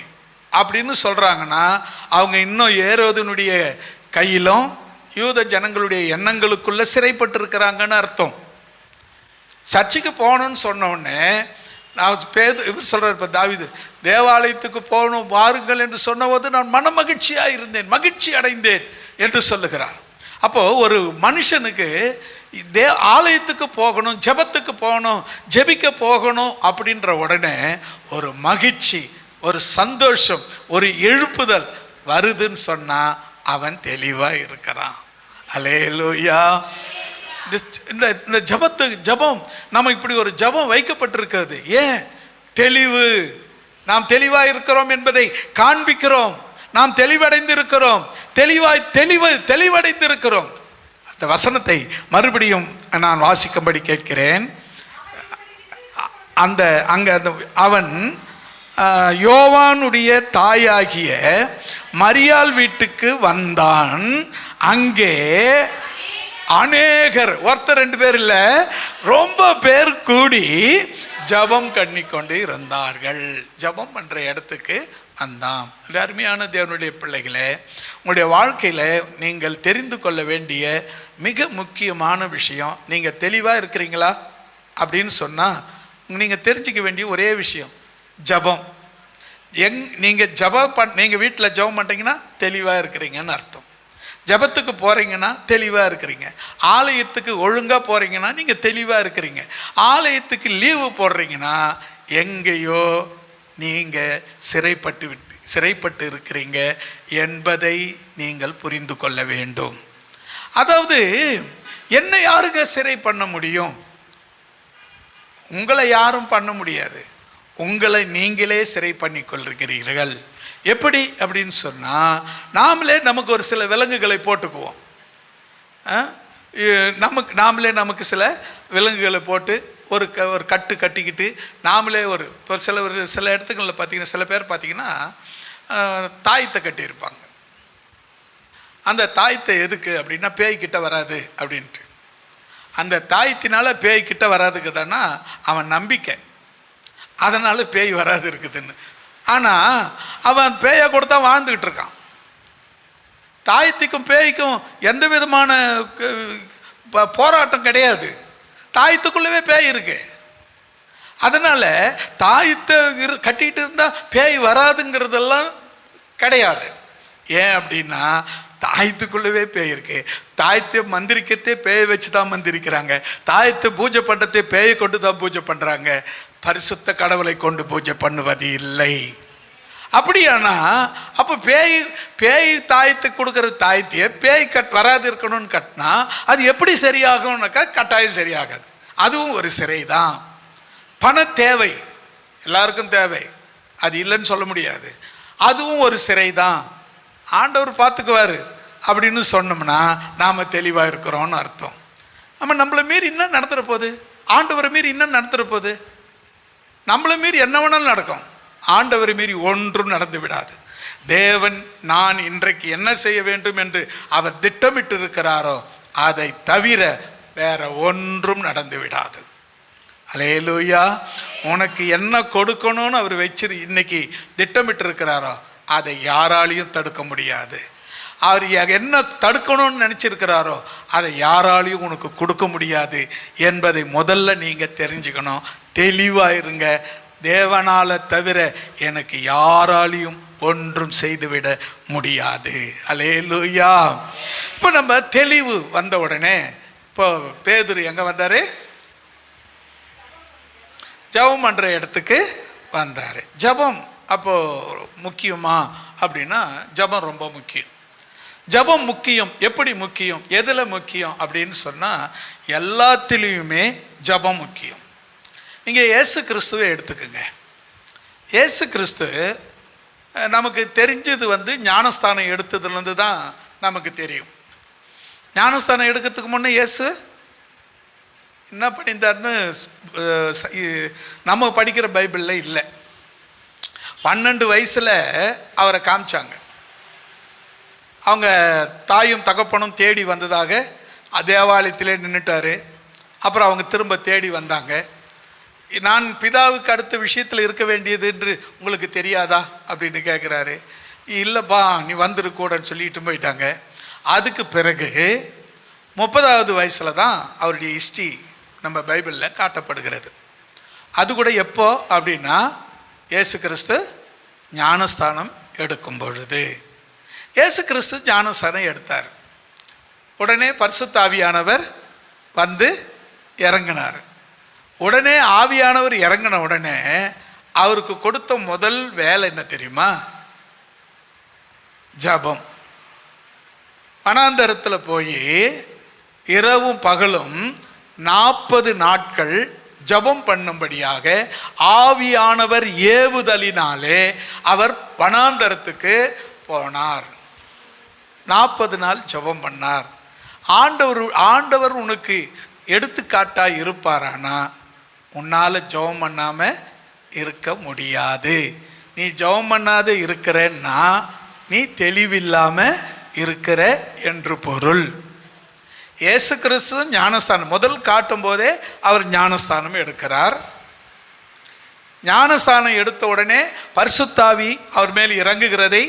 அப்படின்னு சொல்கிறாங்கன்னா அவங்க இன்னும் ஏரோதினுடைய கையிலும் யூத ஜனங்களுடைய எண்ணங்களுக்குள்ள சிறைப்பட்டிருக்கிறாங்கன்னு அர்த்தம். சர்ச்சுக்கு போகணும்னு சொன்னோடனே நான் இவர் சொல்கிறார், இப்போ தாவீது, தேவாலயத்துக்கு போகணும் வாருங்கள் என்று சொன்னபோது நான் மன மகிழ்ச்சியாக இருந்தேன், மகிழ்ச்சி அடைந்தேன் என்று சொல்லுகிறார். அப்போது ஒரு மனுஷனுக்கு ஆலயத்துக்கு போகணும், ஜெபத்துக்கு போகணும், ஜெபிக்க போகணும் அப்படின்ற உடனே ஒரு மகிழ்ச்சி, ஒரு சந்தோஷம், ஒரு எழுப்புதல் வருதுன்னு சொன்னால் அவன் தெளிவாக இருக்கிறான். அல்லேலூயா. இந்த ஜெபம் நம்ம இப்படி ஒரு ஜெபம் வைக்கப்பட்டிருக்கிறது. ஏன்? தெளிவு. நாம் தெளிவாக இருக்கிறோம் என்பதை காண்பிக்கிறோம். நாம் தெளிவடைந்திருக்கிறோம், தெளிவடைந்திருக்கிறோம். அந்த வசனத்தை மறுபடியும் நான் வாசிக்கும்படி கேட்கிறேன். அவன் யோவானுடைய தாயாகிய மரியாள் வீட்டுக்கு வந்தான். அங்கே அநேகர், ஒருத்தர் 2 பேர் இல்ல, ரொம்ப பேர் கூடி ஜபம் பண்ணிக்கொண்டு இருந்தார்கள். ஜபம் பண்ற இடத்துக்கு வந்தான். அருமையான தேவனுடைய பிள்ளைகளே, உங்களுடைய வாழ்க்கையில் நீங்கள் தெரிந்து கொள்ள வேண்டிய மிக முக்கியமான விஷயம், நீங்கள் தெளிவாக இருக்கிறீங்களா அப்படின்னு சொன்னால் நீங்கள் தெரிஞ்சிக்க வேண்டிய ஒரே விஷயம் ஜபம். நீங்கள் வீட்டில் ஜபம் பண்ணுறீங்கன்னா தெளிவாக இருக்கிறீங்கன்னு அர்த்தம். ஜபத்துக்கு போகிறீங்கன்னா தெளிவாக இருக்கிறீங்க. ஆலயத்துக்கு ஒழுங்காக போகிறீங்கன்னா நீங்கள் தெளிவாக இருக்கிறீங்க. ஆலயத்துக்கு லீவு போடுறீங்கன்னா எங்கேயோ நீங்கள் சிறைப்பட்டு இருக்கிறீங்க என்பதை நீங்கள் புரிந்து கொள்ள வேண்டும். அதாவது என்ன யாருங்க சிறை பண்ண முடியும்? உங்களை யாரும் பண்ண முடியாது. உங்களை நீங்களே சிறை பண்ணி கொள்கிறீர்கள். எப்படி அப்படின்னு சொன்னால், நமக்கு ஒரு சில விலங்குகளை போட்டுக்குவோம். நமக்கு சில விலங்குகளை போட்டு ஒரு கட்டு கட்டிக்கிட்டு நாமளே சில இடத்துகளில் பார்த்தீங்கன்னா, சில பேர் பார்த்தீங்கன்னா தாயத்தை கட்டியிருப்பாங்க. அந்த தாயத்தை எதுக்கு அப்படின்னா பேய்கிட்ட வராது அப்படின்ட்டு. அந்த தாயத்தினால பேய்கிட்ட வராதுக்கு தானா அவன் நம்பிக்கை, அதனால் பேய் வராது இருக்குதுன்னு. ஆனால் அவன் பேயை கொடுத்தா வாழ்ந்துக்கிட்டு இருக்கான். தாயத்துக்கும் பேய்க்கும் எந்த விதமான போராட்டம் கிடையாது. தாயத்துக்குள்ளவே பேய் இருக்கு. அதனால் தாயத்தை கட்டிகிட்டு இருந்தால் பேய் வராதுங்கிறதெல்லாம் கிடையாது. ஏன் அப்படின்னா தாயத்துக்குள்ளவே பேய் இருக்கு. தாயத்தை மந்திரிக்கத்தே பேயை வச்சு தான் மந்திரிக்கிறாங்க. தாயத்தை பூஜை பண்ணுறதே பேயை கொண்டு தான் பூஜை பண்ணுறாங்க. பரிசுத்த கடவுளை கொண்டு பூஜை பண்ணுவது இல்லை. அப்படியானா அப்போ பேய் தாயத்துக்கு கொடுக்குற தாயத்தையே பேய் வராது இருக்கணும்னு கட்டினா அது எப்படி சரியாகும்னாக்கா கட்டாயம் சரியாகாது. அதுவும் ஒரு சிறை தான். பண தேவை எல்லாருக்கும் தேவை, அது இல்லைன்னு சொல்ல முடியாது. அதுவும் ஒரு சிறை தான். ஆண்டவர் பார்த்துக்குவார் அப்படின்னு சொன்னோம்னா நாம் தெளிவாக இருக்கிறோன்னு அர்த்தம். நம்மளை மீறி இன்னும் நடத்துகிற போது, ஆண்டவரை மீறி இன்னும் நடத்துகிற போது, நம்மளை மீறி என்ன வேணாலும் நடக்கும். ஆண்டவரை மீறி ஒன்றும் நடந்து விடாது. தேவன் நான் இன்றைக்கு என்ன செய்ய வேண்டும் என்று அவர் திட்டமிட்டு இருக்கிறாரோ அதை தவிர வேற ஒன்றும் நடந்து விடாது. அல்லேலூயா. உனக்கு என்ன கொடுக்கணும்னு அவர் இன்னைக்கு திட்டமிட்டு இருக்கிறாரோ அதை யாராலையும் தடுக்க முடியாது. அவர் என்ன தடுக்கணும்னு நினச்சிருக்கிறாரோ அதை யாராலையும் உனக்கு கொடுக்க முடியாது என்பதை முதல்ல நீங்கள் தெரிஞ்சுக்கணும். தெளிவாக இருங்க. தேவனால தவிர எனக்கு யாராலையும் ஒன்றும் செய்துவிட முடியாது. அல்லேலூயா. இப்போ நம்ம தெளிவு வந்த உடனே, இப்போ பேதுரு எங்கே வந்தார்? ஜெபம் பண்ணுற இடத்துக்கு வந்தார். ஜெபம் அப்போ முக்கியமா அப்படின்னா, ஜெபம் ரொம்ப முக்கியம். ஜெபம் முக்கியம். எப்படி முக்கியம், எதில் முக்கியம் அப்படின்னு சொன்னால், எல்லாத்திலையுமே ஜெபம் முக்கியம். நீங்கள் இயேசு கிறிஸ்துவை எடுத்துக்குங்க. இயேசு கிறிஸ்து நமக்கு தெரிஞ்சது ஞானஸ்தானம் எடுத்ததுலேருந்து தான் நமக்கு தெரியும். ஞானஸ்தானம் எடுக்கிறதுக்கு முன்னே இயேசு என்ன பண்ணியிருந்தார்னு நம்ம படிக்கிற பைபிளில் இல்லை. 12 வயசில் அவரை காமிச்சாங்க. அவங்க தாயும் தகப்பனும் தேடி வந்ததாக தேவாலயத்திலே நின்றுட்டார். அப்புறம் அவங்க திரும்ப தேடி வந்தாங்க. நான் பிதாவுக்கு அடுத்த விஷயத்தில் இருக்க வேண்டியது என்று உங்களுக்கு தெரியாதா அப்படின்னு கேட்குறாரு. இல்லைப்பா, நீ வந்துருக்கூடன்னு சொல்லிட்டு போயிட்டாங்க. அதுக்கு பிறகு 30வது வயசில் தான் அவருடைய ஹிஸ்ட்ரி நம்ம பைபிளில் காட்டப்படுகிறது. அது கூட எப்போ அப்படின்னா, இயேசு கிறிஸ்து ஞானஸ்தானம் எடுக்கும் பொழுது. இயேசு கிறிஸ்து ஞானஸ்தானம் எடுத்தார். உடனே பரிசுத்த ஆவியானவர் வந்து இறங்கினார். உடனே ஆவியானவர் இறங்கின உடனே அவருக்கு கொடுத்த முதல் வேலை என்ன தெரியுமா? ஜெபம். வனாந்தரத்தில் போய் இரவும் பகலும் 40 நாட்கள் ஜெபம் பண்ணும்படியாக ஆவியானவர் ஏவுதலினாலே அவர் வனாந்தரத்துக்கு போனார். 40 நாள் ஜெபம் பண்ணார். ஆண்டவர் உனக்கு எடுத்துக்காட்டாக இருப்பாரானா, உன்னால் ஜெபம் பண்ணாமல் இருக்க முடியாது. நீ ஜெபம் பண்ணாத இருக்கிறன்னா நீ தெளிவில்லாமல் இருக்கிற என்று பொருள். இயேசு கிறிஸ்து ஞானஸ்தானம் முதல் காட்டும் போதே அவர் ஞானஸ்தானம் எடுக்கிறார். ஞானஸ்தானம் எடுத்த உடனே பரிசுத்தாவி அவர் மேல் இறங்குகிறதை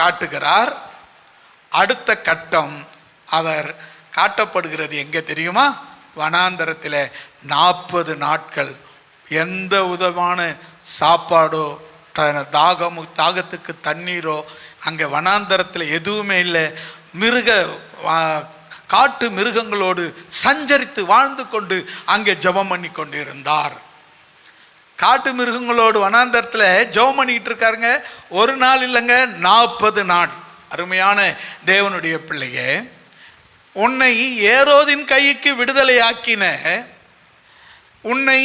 காட்டுகிறார். அடுத்த கட்டம் அவர் காட்டப்படுகிறது எங்கே தெரியுமா? வனாந்தரத்தில் 40 நாட்கள் எந்த விதமான சாப்பாடோ தாகத்துக்கு தண்ணீரோ அங்கே வனாந்தரத்தில் எதுவுமே இல்லை. காட்டு மிருகங்களோடு சஞ்சரித்து வாழ்ந்து கொண்டு அங்கே ஜெபம் பண்ணி கொண்டு இருந்தார். காட்டு மிருகங்களோடு வனாந்தரத்தில் ஜெபம் பண்ணிக்கிட்டு இருக்காருங்க. ஒரு நாள் இல்லைங்க, 40 நாள். அருமையான தேவனுடைய பிள்ளையே, உன்னை ஏரோதின் கைக்கு விடுதலையாக்கின, உன்னை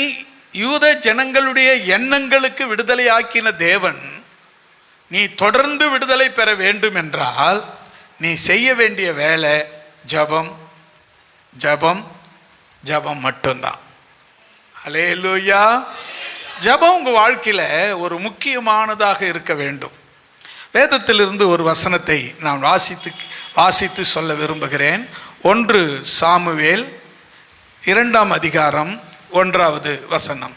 யூத ஜனங்களுடைய எண்ணங்களுக்கு விடுதலையாக்கின தேவன், நீ தொடர்ந்து விடுதலை பெற வேண்டும் என்றால் நீ செய்ய வேண்டிய வேலை ஜெபம், ஜெபம், ஜெபம் மட்டும்தான். அல்லேலூயா. ஜெபம் உங்கள் வாழ்க்கையில் ஒரு முக்கியமானதாக இருக்க வேண்டும். வேதத்திலிருந்து ஒரு வசனத்தை நான் வாசித்து சொல்ல விரும்புகிறேன். 1 சாமுவேல் 2ஆம் அதிகாரம் 1வது வசனம்.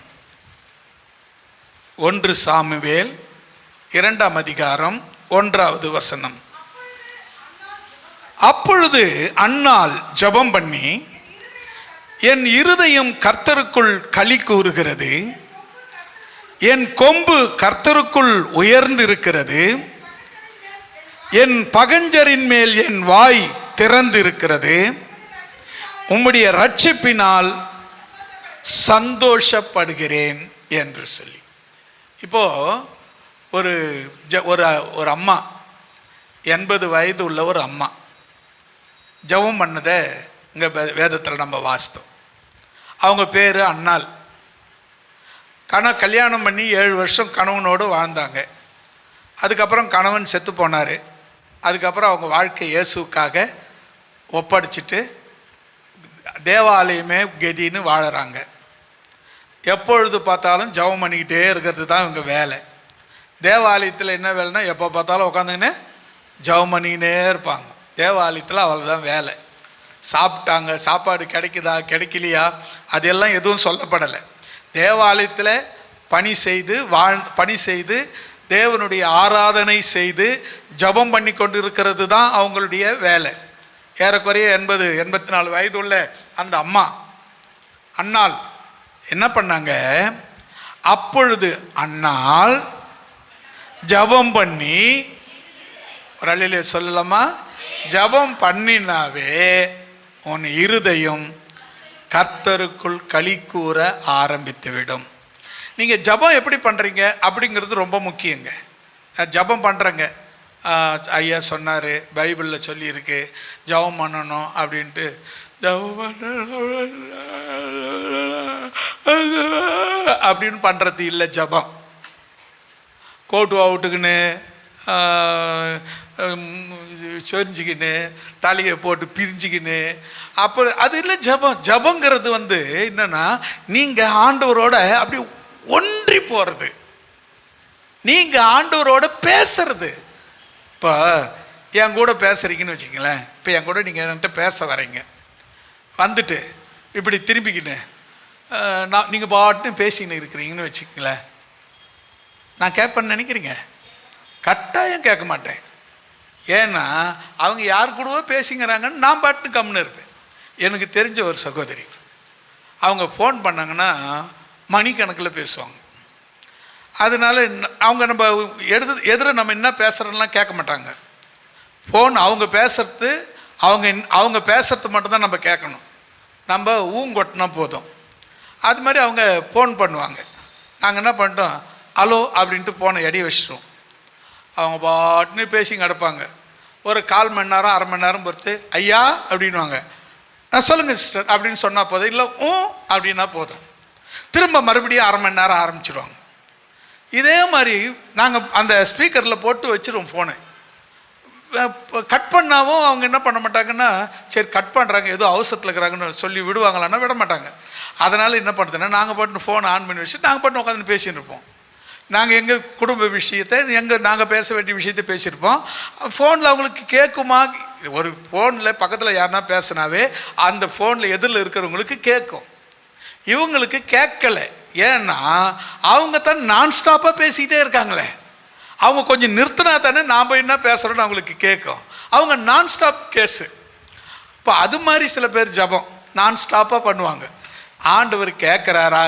1 சாமுவேல் 2ஆம் அதிகாரம் 1வது வசனம். அப்பொழுது அன்னாள் ஜெபம் பண்ணி, என் இருதயம் கர்த்தருக்குள் களி கூறுகிறது, என் கொம்பு கர்த்தருக்குள் உயர்ந்திருக்கிறது, என் பகஞ்சரின் மேல் என் வாய் திறந்திருக்கிறது, உம்முடைய ரட்சிப்பினால் சந்தோஷப்படுகிறேன் என்று சொல்லி. இப்போ ஒரு அம்மா, 80 வயது உள்ள ஒரு அம்மா ஜெபம் பண்ணதை இங்கே வேதத்தில் நம்ம வாசித்தோம். அவங்க பேர் அன்னாள். கல்யாணம் பண்ணி 7 வருஷம் கணவனோடு வாழ்ந்தாங்க. அதுக்கப்புறம் கணவன் செத்து போனார். அதுக்கப்புறம் அவங்க வாழ்க்கை இயேசுக்காக ஒப்படைச்சிட்டு தேவாலயமே கதின்னு வாழறாங்க. எப்பொழுது பார்த்தாலும் ஜெபம் பண்ணிக்கிட்டே இருக்கிறது தான் இவங்க வேலை. தேவாலயத்தில் என்ன வேலைன்னா, எப்போ பார்த்தாலும் உட்காந்துக்கின்னு ஜெபம் பண்ணிக்கினே இருப்பாங்க. தேவாலயத்தில் அவ்வளோதான் வேலை. சாப்பிட்டாங்க, சாப்பாடு கிடைக்குதா கிடைக்கலையா அதெல்லாம் எதுவும் சொல்லப்படலை. தேவாலயத்தில் பணி செய்து தேவனுடைய ஆராதனை செய்து ஜெபம் பண்ணி கொண்டு இருக்கிறது தான் அவங்களுடைய வேலை. ஏறக்குறைய 80-84 வயது உள்ள அந்த அம்மா அன்னாள் என்ன பண்ணாங்க, அப்பொழுது அன்னாள் ஜபம் பண்ணி, ஒரு அல்லேலூயா சொல்லலாமா? ஜபம் பண்ணினாவே உன் இருதயம் கர்த்தருக்குள் களி கூற ஆரம்பித்து விடும். நீங்கள் ஜபம் எப்படி பண்ணுறீங்க அப்படிங்கிறது ரொம்ப முக்கியங்க. ஜபம் பண்ணுறங்க, ஐயா சொன்னார், பைபிளில் சொல்லியிருக்கு ஜபம் பண்ணணும் அப்படின்ட்டு. ஜபம் அப்படின்னு பண்ணுறது இல்லை. ஜபம் கோட்டு அவுட்டுக்குன்னு சொரிஞ்சிக்கின்னு தலையை போட்டு பிரிஞ்சிக்கின்னு அப்போ அது இல்லை ஜபம். ஜபங்கிறது என்னன்னா, நீங்கள் ஆண்டவரோட அப்படி ஒன்றி போகிறது, நீங்கள் ஆண்டவரோட பேசுறது. இப்போ என் கூட பேசுகிறீங்கன்னு வச்சுங்களேன். இப்போ என் கூட நீங்கள் என்கிட்ட பேச வரீங்க, வந்துட்டு இப்படி திரும்பிக்கின்னு நீங்கள் பாட்டுன்னு பேசிக்கின்னு இருக்கிறீங்கன்னு வச்சுக்கங்களேன். நான் கேட்பேன்னு நினைக்கிறீங்க? கட்டாயம் கேட்க மாட்டேன். ஏன்னா அவங்க யார் கூடவோ பேசிங்கிறாங்கன்னு நான் பாட்டுன்னு கம்முன்னு இருப்பேன். எனக்கு தெரிஞ்ச ஒரு சகோதரி, அவங்க ஃபோன் பண்ணாங்கன்னா மணிக்கணக்கில் பேசுவாங்க. அதனால அவங்க நம்ம எதிர நம்ம என்ன பேசுகிறோம்லாம் கேட்க மாட்டாங்க. ஃபோன் அவங்க பேசுறது, அவங்க பேசுறது மட்டும்தான் நம்ம கேட்கணும். நம்ம ஊங்கொட்டினா போதும். அது மாதிரி அவங்க ஃபோன் பண்ணுவாங்க. நாங்கள் என்ன பண்ணிட்டோம், ஹலோ அப்படின்ட்டு ஃபோனை எடி வச்சிட்டோம். அவங்க பாட்டுன்னு பேசி கிடப்பாங்க. ஒரு 1/4 மணி நேரம் 1/2 மணி நேரம் பொறுத்து ஐயா அப்படின்வாங்க. சொல்லுங்கள் சிஸ்டர் அப்படின்னு சொன்னால் போதும், இல்லை அப்படின்னா போதும். திரும்ப மறுபடியும் 1/2 மணி நேரம் ஆரம்பிச்சிடுவாங்க. இதே மாதிரி நாங்கள் அந்த ஸ்பீக்கரில் போட்டு வச்சுருவோம் ஃபோனை. கட் பண்ணாவும் அவங்க என்ன பண்ண மாட்டாங்கன்னா, சரி கட் பண்ணுறாங்க ஏதோ அவசரத்தில் இருக்கிறாங்கன்னு சொல்லி விடுவாங்களான்னா விட மாட்டாங்க. அதனால் என்ன பண்ணுறதுன்னா, நாங்கள் பாட்டு ஃபோனை ஆன் பண்ணி வச்சுட்டு நாங்கள் பாட்டு உட்காந்து பேசின்னு இருப்போம். நாங்கள் எங்கள் குடும்ப விஷயத்தை, நாங்கள் பேச வேண்டிய விஷயத்தை பேசியிருப்போம். ஃபோனில் அவங்களுக்கு கேட்குமா? ஒரு ஃபோனில் பக்கத்தில் யாருன்னா பேசினாவே அந்த ஃபோனில் எதிரில் இருக்கிறவங்களுக்கு கேட்கும். இவங்களுக்கு கேட்கலை. ஏன்னா அவங்க தான் நான் ஸ்டாப்பாக பேசிக்கிட்டே இருக்காங்களே. அவங்க கொஞ்சம் நிறுத்தினா தானே நாம் என்ன பேசுகிறோன்னு அவங்களுக்கு கேட்கும். அவங்க நான் ஸ்டாப் கேஸு. இப்போ அது மாதிரி சில பேர் ஜபம் நான் ஸ்டாப்பாக பண்ணுவாங்க. ஆண்டவர் கேட்குறாரா?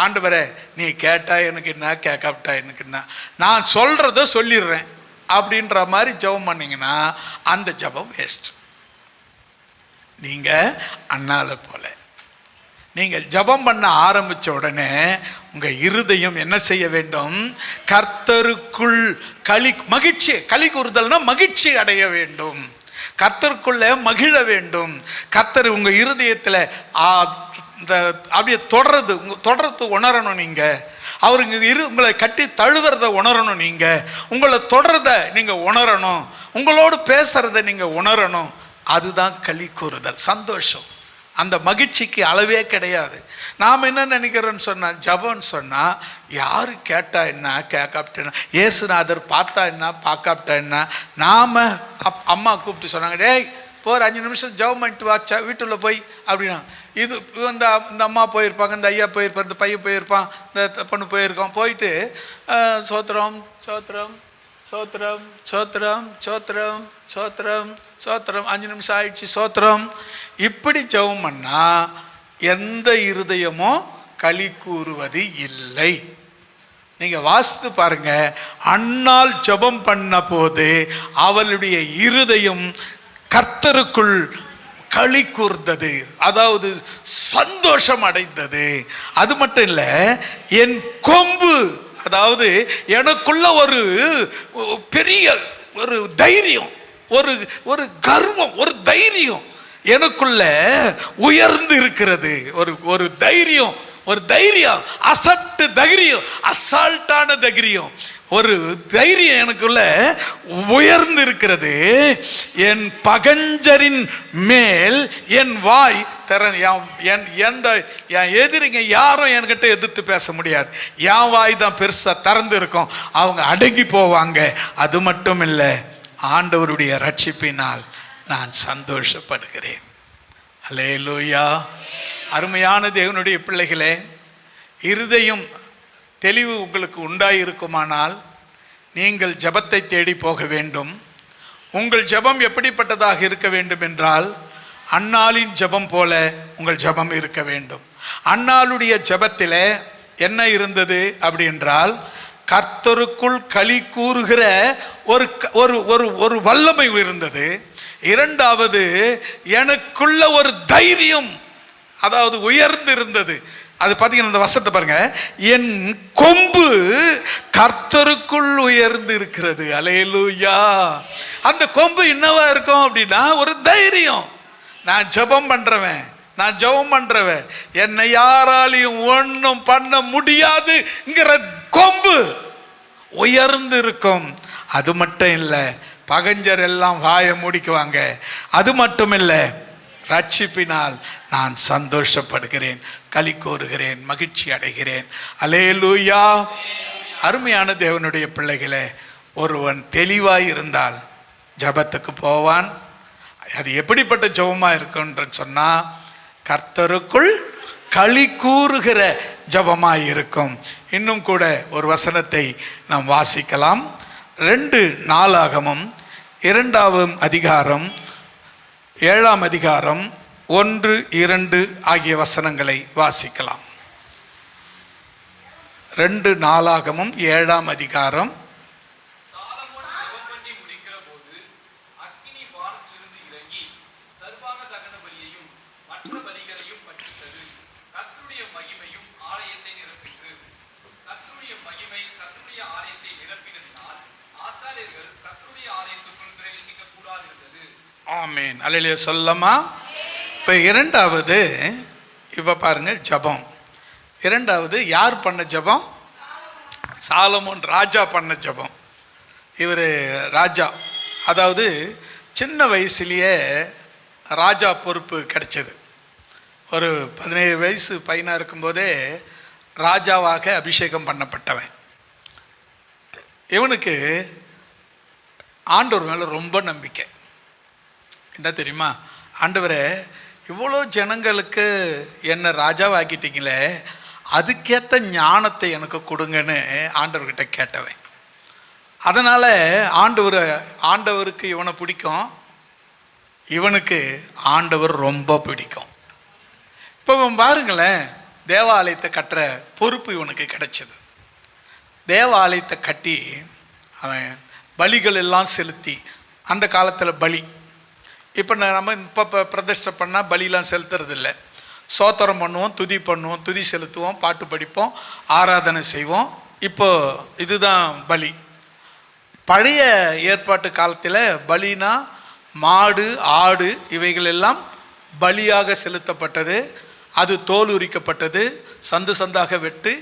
ஆண்டவரே நீ கேட்டால் எனக்கு என்ன, கேட்காவிட்டா எனக்கு என்ன, நான் சொல்கிறத சொல்லிடுறேன் அப்படின்ற மாதிரி ஜபம் பண்ணிங்கன்னா அந்த ஜபம் வேஸ்ட். நீங்கள் அண்ணால போல நீங்கள் ஜபம் பண்ண ஆரம்பித்த உடனே உங்கள் இருதயம் என்ன செய்ய வேண்டும்? கர்த்தருக்குள் மகிழ்ச்சி, களி கூறுதல்னா மகிழ்ச்சி அடைய வேண்டும், கர்த்தருக்குள்ள மகிழ வேண்டும். கர்த்தர் உங்கள் இருதயத்தில் இந்த அப்படியே தொடர்றது உணரணும். நீங்கள் அவருங்க உங்களை கட்டி தழுவுறத உணரணும். நீங்கள் உங்களை தொடர்றத நீங்கள் உணரணும், உங்களோடு பேசுறத நீங்கள் உணரணும். அதுதான் களி கூறுதல், சந்தோஷம். அந்த மகிழ்ச்சிக்கு அளவே கிடையாது. நாம் என்ன நினைக்கிறோன்னு சொன்னால், ஜபம்னு சொன்னால் யார் கேட்டா என்ன, கேட்காப்டா, ஏசுநாதர் பார்த்தா என்ன, பார்க்காப்டா என்ன. நாம் அம்மா கூப்பிட்டு சொன்னாங்க, டேய் போகிற 5 நிமிஷம் ஜபம் பண்ணிட்டு வாச்சா வீட்டுள்ள போய் அப்படின்னா. இது இந்த அம்மா போயிருப்பாங்க, இந்த ஐயா போயிருப்பார், இந்த பையன் போயிருப்பான், இந்த பொண்ணு போயிருக்கோம். போயிட்டு சோத்திரம் சோத்திரம் சோத்திரம் சோத்திரம் சோத்திரம் சோத்திரம் சோத்திரம் 5 நிமிஷம் ஆயிடுச்சு சோத்திரம். இப்படி ஜெபம் பண்ணால் எந்த இருதயமும் களி கூறுவது இல்லை. நீங்கள் வாசித்து பாருங்க, அன்னாள் ஜெபம் பண்ண போது அவளுடைய இருதயம் கர்த்தருக்குள் களி கூர்ந்தது, அதாவது சந்தோஷம் அடைந்தது. அது மட்டும் இல்லை, என் கொம்பு, அதாவது எனக்குள்ள ஒரு பெரிய ஒரு தைரியம், ஒரு கர்வம், ஒரு தைரியம் எனக்குள்ள உயர்ந்து இருக்கிறது. ஒரு தைரியம், அசட்டு தைரியம், அசால்ட்டான தைரியம், ஒரு தைரியம் எனக்குள்ள உயர்ந்து இருக்கிறது. என் பகஞ்சரின் மேல் என் வாய் எந்த எதிரிங்க யாரும் என்கிட்ட எதிர்த்து பேச முடியாது. என் வாய் தான் பெருசா திறந்து இருக்கும், அவங்க அடங்கி போவாங்க. அது மட்டும் இல்லை, ஆண்டவருடைய ரட்சிப்பினால் நான் சந்தோஷப்படுகிறேன். அல்லேலூயா. அருமையான தேவனுடைய பிள்ளைகளே, இருதயம் தெளிவு உங்களுக்கு உண்டாயிருக்குமானால் நீங்கள் ஜெபத்தை தேடி போக வேண்டும். உங்கள் ஜெபம் எப்படிப்பட்டதாக இருக்க வேண்டும் என்றால், அன்னாளின் ஜெபம் போல உங்கள் ஜெபம் இருக்க வேண்டும். அன்னாளுடைய ஜெபத்தில் என்ன இருந்தது அப்படி என்றால், கர்த்தருக்குள் களி கூறுகிற ஒரு ஒரு ஒரு ஒரு வல்லமை இருந்தது. இரண்டாவது, எனக்குள்ள ஒரு தைரியம், அதாவது உயர்ந்து இருந்தது. அது பார்த்தீங்கன்னா இந்த வசனத்தை பாருங்க, என் கொம்பு கர்த்தருக்குள் உயர்ந்து இருக்கிறது. அல்லேலூயா. அந்த கொம்பு என்னவா இருக்கும் அப்படின்னா ஒரு தைரியம். நான் ஜெபம் பண்றவன், என்னை யாராலையும் ஒன்றும் பண்ண முடியாதுங்கிற கொம்பு உயர்ந்து இருக்கும். அது மட்டும் இல்லை, பகஞ்சர் எல்லாம் வாயை மூடிக்குவாங்க. அது மட்டும் இல்லை, ரட்சிப்பினால் நான் சந்தோஷப்படுகிறேன், களி கூறுகிறேன், மகிழ்ச்சி அடைகிறேன். அல்லேலூயா. அருமையான தேவனுடைய பிள்ளைகளே, ஒருவன் தெளிவாய் இருந்தால் ஜபத்துக்கு போவான். அது எப்படிப்பட்ட ஜபமா இருக்குன்ற சொன்னா, கர்த்தருக்குள் களி கூறுகிற ஜபமாய் இருக்கும். இன்னும் கூட ஒரு வசனத்தை நாம் வாசிக்கலாம். 2 நாளாகமம் 2ஆம் அதிகாரம் 7ஆம் அதிகாரம் 1, 2 ஆகிய வசனங்களை வாசிக்கலாம். 2 நாளாகமம் 7ஆம் அதிகாரம். ஆமென். அல்லேலூயா சொல்லமா. இப்போ இரண்டாவது, இப்போ பாருங்க ஜபம். இரண்டாவது யார் பண்ண ஜபம்? சாலமோன் ராஜா பண்ண ஜபம். இவர் ராஜா, அதாவது சின்ன வயசுலேயே ராஜா பொறுப்பு கிடைச்சது. ஒரு 17 வயசு பையனாக இருக்கும்போதே ராஜாவாக அபிஷேகம் பண்ணப்பட்டவன். இவனுக்கு ஆண்டவர் மேலே ரொம்ப நம்பிக்கை. என்ன தெரியுமா? ஆண்டவரே, இவ்வளோ ஜனங்களுக்கு என்னை ராஜாவாக்கிட்டீங்களே, அதுக்கேற்ற ஞானத்தை எனக்கு கொடுங்கன்னு ஆண்டவர்கிட்ட கேட்டவன். அதனால் ஆண்டவருக்கு இவனை பிடிக்கும், இவனுக்கு ஆண்டவர் ரொம்ப பிடிக்கும். இப்போ பாருங்களேன், தேவாலயத்தை கட்டுற பொறுப்பு இவனுக்கு கிடைச்சது. தேவாலயத்தை கட்டி அவன் பலிகள் எல்லாம் செலுத்தி, அந்த காலத்தில் பலி, இப்போ நம்ம இப்போ பிரதிஷ்டை பண்ணால் பலிலாம் செலுத்துறது இல்லை. சோத்திரம் பண்ணுவோம், துதி செலுத்துவோம், பாட்டு படிப்போம், ஆராதனை செய்வோம். இப்போ இதுதான் பலி. பழைய ஏற்பாட்டு காலத்தில் பலினா மாடு, ஆடு இவைகள் எல்லாம் பலியாக செலுத்தப்பட்டது. அது தோல் உரிக்கப்பட்டது, சந்து சந்தாக வெட்டு,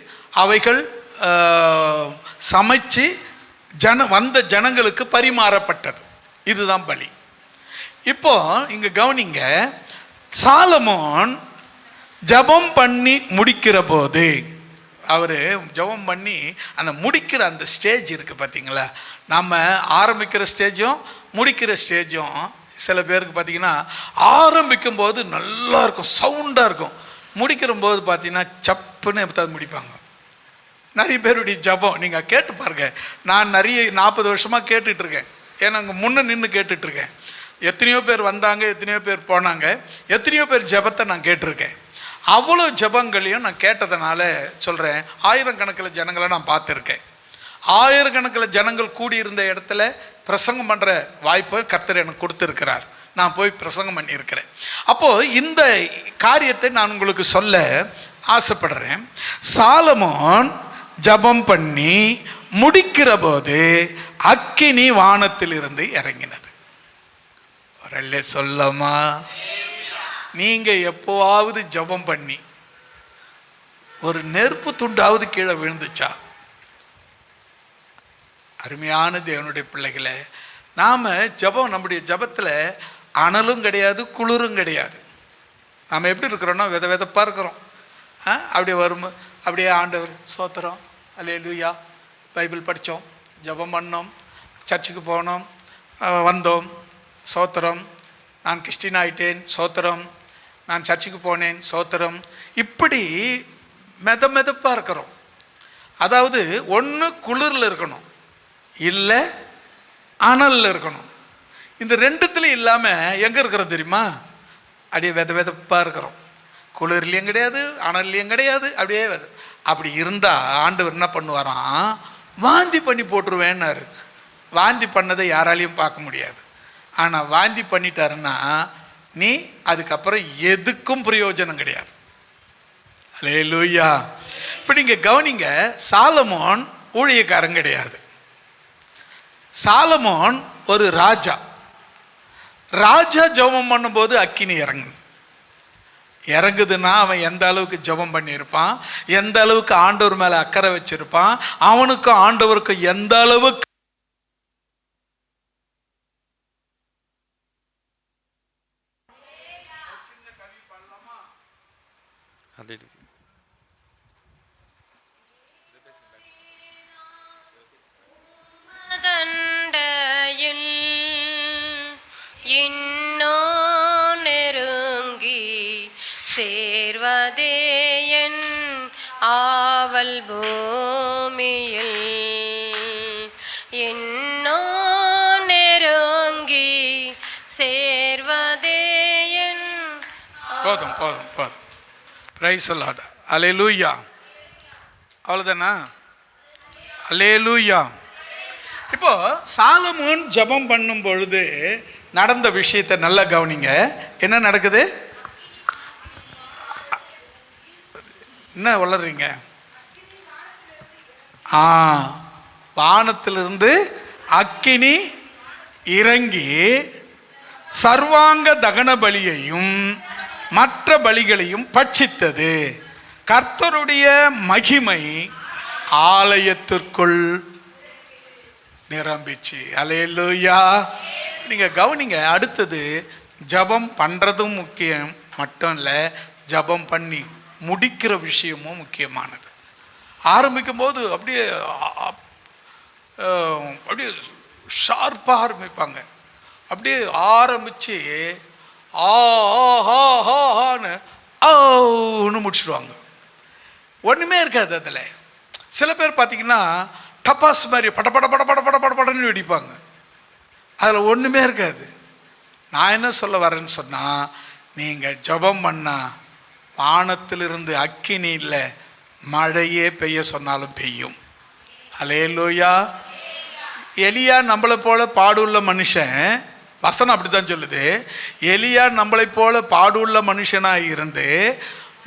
அவைகள் சமைச்சு வந்த ஜனங்களுக்கு பரிமாறப்பட்டது. இதுதான் பலி. இப்போ இங்க கவனிங்க, சாலமோன் ஜபம் பண்ணி முடிக்கிற போது, அவர் ஜபம் பண்ணி அந்த முடிக்கிற அந்த ஸ்டேஜ் இருக்குது பார்த்தீங்களா, நம்ம ஆரம்பிக்கிற ஸ்டேஜும் முடிக்கிற ஸ்டேஜும் சில பேருக்கு பார்த்தீங்கன்னா ஆரம்பிக்கும் போது நல்லா இருக்கும், சவுண்டாக இருக்கும். முடிக்கிற போது பார்த்தீங்கன்னா சப்புன்னு எப்போதாவது முடிப்பாங்க. நிறைய பேருடைய ஜபம் நீங்கள் கேட்டு பாருங்க. நான் நிறைய 40 வருஷமாக கேட்டுட்ருக்கேன். ஏன்னா அங்கே முன்னே நின்று கேட்டுட்ருக்கேன். எத்தனையோ பேர் வந்தாங்க, எத்தனையோ பேர் போனாங்க, எத்தனையோ பேர் ஜபத்தை நான் கேட்டிருக்கேன். அவ்வளோ ஜபங்களையும் நான் கேட்டதுனால சொல்கிறேன், ஆயிரக்கணக்கில் ஜனங்களை நான் பார்த்துருக்கேன். ஆயிரக்கணக்கில் ஜனங்கள் கூடியிருந்த இடத்துல பிரசங்கம் பண்ணுற வாய்ப்பை கர்த்தர் எனக்கு கொடுத்துருக்கிறார். நான் போய் பிரசங்கம் பண்ணியிருக்கிறேன். அப்போது இந்த காரியத்தை நான் உங்களுக்கு சொல்ல ஆசைப்படுறேன். சாலமோன் ஜபம் பண்ணி முடிக்கிற போது அக்கினி வானத்திலிருந்து இறங்கினது. வரல சொல்லமா? நீங்க எப்போவாவது ஜபம் பண்ணி ஒரு நெருப்பு துண்டாவது கீழே விழுந்துச்சா? அருமையான தேவனுடைய பிள்ளைகளை, நாம ஜபம், நம்முடைய ஜபத்தில் அனலும் கிடையாது, குளிரும் கிடையாது. நாம் எப்படி இருக்கிறோன்னா வித விதப்பாக இருக்கிறோம். அப்படியே வரும், அப்படியே ஆண்டவர் சோத்திரம், அல்லேலூயா, பைபிள் படித்தோம், ஜபம் பண்ணோம், சர்ச்சுக்கு போனோம், வந்தோம், சோத்திரம், நான் கிறிஸ்டின் ஆயிட்டேன், சோத்திரம், நான் சர்ச்சுக்கு போனேன், சோத்திரம். இப்படி மெதப்பாக இருக்கிறோம். அதாவது ஒன்று குளிரில் இருக்கணும், இல்லை அனலில் இருக்கணும். இந்த ரெண்டுத்துலையும் இல்லாமல் எங்கே இருக்கிறோம் தெரியுமா? அப்படியே விதப்பாக இருக்கிறோம். குளிர்லேயும் கிடையாது, அனல்லையும் கிடையாது, அப்படியே அப்படி இருந்தால் ஆண்டவர் என்ன பண்ணுவாராம், வாந்தி பண்ணி போட்டுருவேன்னாரு. வாந்தி பண்ணதை யாராலையும் பார்க்க முடியாது. ஆனால் வாந்தி பண்ணிட்டாருன்னா நீ அதுக்கப்புறம் எதுக்கும் பிரயோஜனம் கிடையாது. அல்லேலூயா. இப்போ நீங்கள் கவனிங்க, சாலமோன் ஊழியக்காரன் கிடையாது. சாலமோன் ஒரு ராஜா. ராஜா ஜெபம் பண்ணும்போது அக்கினி இறங்குதுன்னா அவன் எந்த அளவுக்கு ஜெபம் பண்ணியிருப்பான், எந்த அளவுக்கு ஆண்டவர் மேலே அக்கறை வச்சிருப்பான், அவனுக்கும் ஆண்டவருக்கும் எந்த அளவுக்கு சேர்வதேயன் ஆவல் பூமியில் என்னோ நெருங்கி சேர்வதேயன். போதும் போதும் போதும். Praise the Lord. அல்லேலூயா. அவ்வளோதானா? அல்லேலூயா. இப்போ சாலமோன் ஜெபம் பண்ணும் பொழுது நடந்த விஷயத்தை நல்லா கவனிங்க. என்ன நடக்குது? என்ன வளர்றீங்க? வானத்திலிருந்து அக்கினி இறங்கி சர்வாங்க தகன பலியையும் மற்ற பலிகளையும் பட்சித்தது. கர்த்தருடைய மகிமை ஆலயத்திற்குள் நிரம்பிச்சு. அல்லேலூயா. நீங்க கவனிங்க. அடுத்தது ஜெபம் பண்றதும் முக்கியம் மட்டும் இல்லை, ஜெபம் பண்ணி முடிக்கிற விஷயமும் முக்கியமானது. ஆரம்பிக்கும் போது அப்படியே அப்படியே ஷார்ப்பாக ஆரம்பிப்பாங்க. அப்படியே ஆரம்பித்து ஆன்னு முடிச்சிடுவாங்க. ஒன்றுமே இருக்காது அதில். சில பேர் பார்த்தீங்கன்னா டப்பாஸ் மாதிரி பட பட பட பட பட பட படன்னு வெடிப்பாங்க. அதில் ஒன்றுமே இருக்காது. நான் என்ன சொல்ல வரேன்னு சொன்னால், நீங்கள் ஜெபம் பண்ணால் வானத்திலிருந்து அக்கினி இல்லை, மழையே பெய்ய சொன்னாலும் பெய்யும். அல்லேலூயா. எலியா நம்மளை போல பாடுள்ள மனுஷன், வசனம் அப்படி தான் சொல்லுது. எலியா நம்மளை போல பாடுள்ள மனுஷனாக இருந்து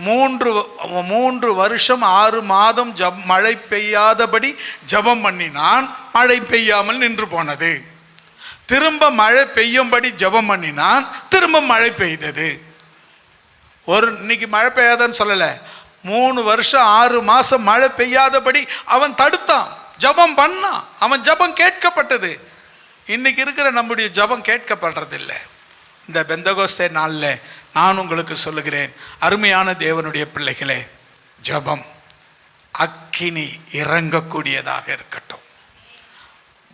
3 வருஷம் 6 மாதம் மழை பெய்யாதபடி ஜெபம் பண்ணினான். மழை பெய்யாமல் நின்று போனது. திரும்ப மழை பெய்யும்படி ஜெபம் பண்ணினான். திரும்ப மழை பெய்தது. இன்னைக்கு மழை பெய்யாதன்னு சொல்லலை, 3 வருஷம் 6 மாதம் மழை பெய்யாதபடி அவன் தடுத்தான். ஜெபம் பண்ணான். அவன் ஜெபம் கேட்கப்பட்டது. இன்னைக்கு இருக்கிற நம்முடைய ஜெபம் கேட்கப்படுறதில்லை. இந்த பெந்தகோஸ்தே நாளில் நான் உங்களுக்கு சொல்லுகிறேன், அருமையான தேவனுடைய பிள்ளைகளே, ஜெபம் அக்கினி இறங்கக்கூடியதாக இருக்கட்டும்.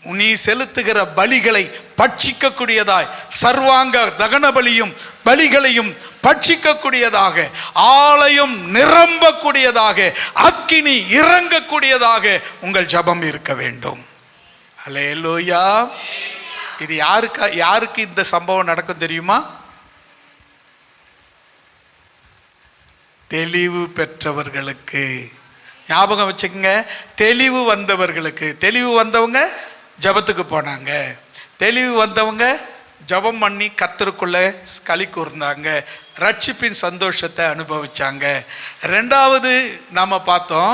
நீ செலுத்துகிற பலிகளை பட்சிக்கக்கூடியதாய், சர்வாங்க தகன பலிகளையும் பட்சிக்கக்கூடியதாக, ஆலயம் நிரம்பக்கூடியதாக, அக்கினி இறங்கக்கூடியதாக உங்கள் ஜெபம் இருக்க வேண்டும். அல்லேலூயா. இது யாருக்கு இந்த சம்பவம் நடக்கும் தெரியுமா? தெளிவு பெற்றவர்களுக்கு. ஞாபகம் வச்சுக்கங்க, தெளிவு வந்தவர்களுக்கு. தெளிவு வந்தவங்க ஜபத்துக்கு போனாங்க. தெளிவு வந்தவங்க ஜபம் பண்ணி கர்த்தருக்குள்ள களி கூர்ந்தாங்க, ரட்சிப்பின் சந்தோஷத்தை அனுபவிச்சாங்க. ரெண்டாவது நாம பார்த்தோம்,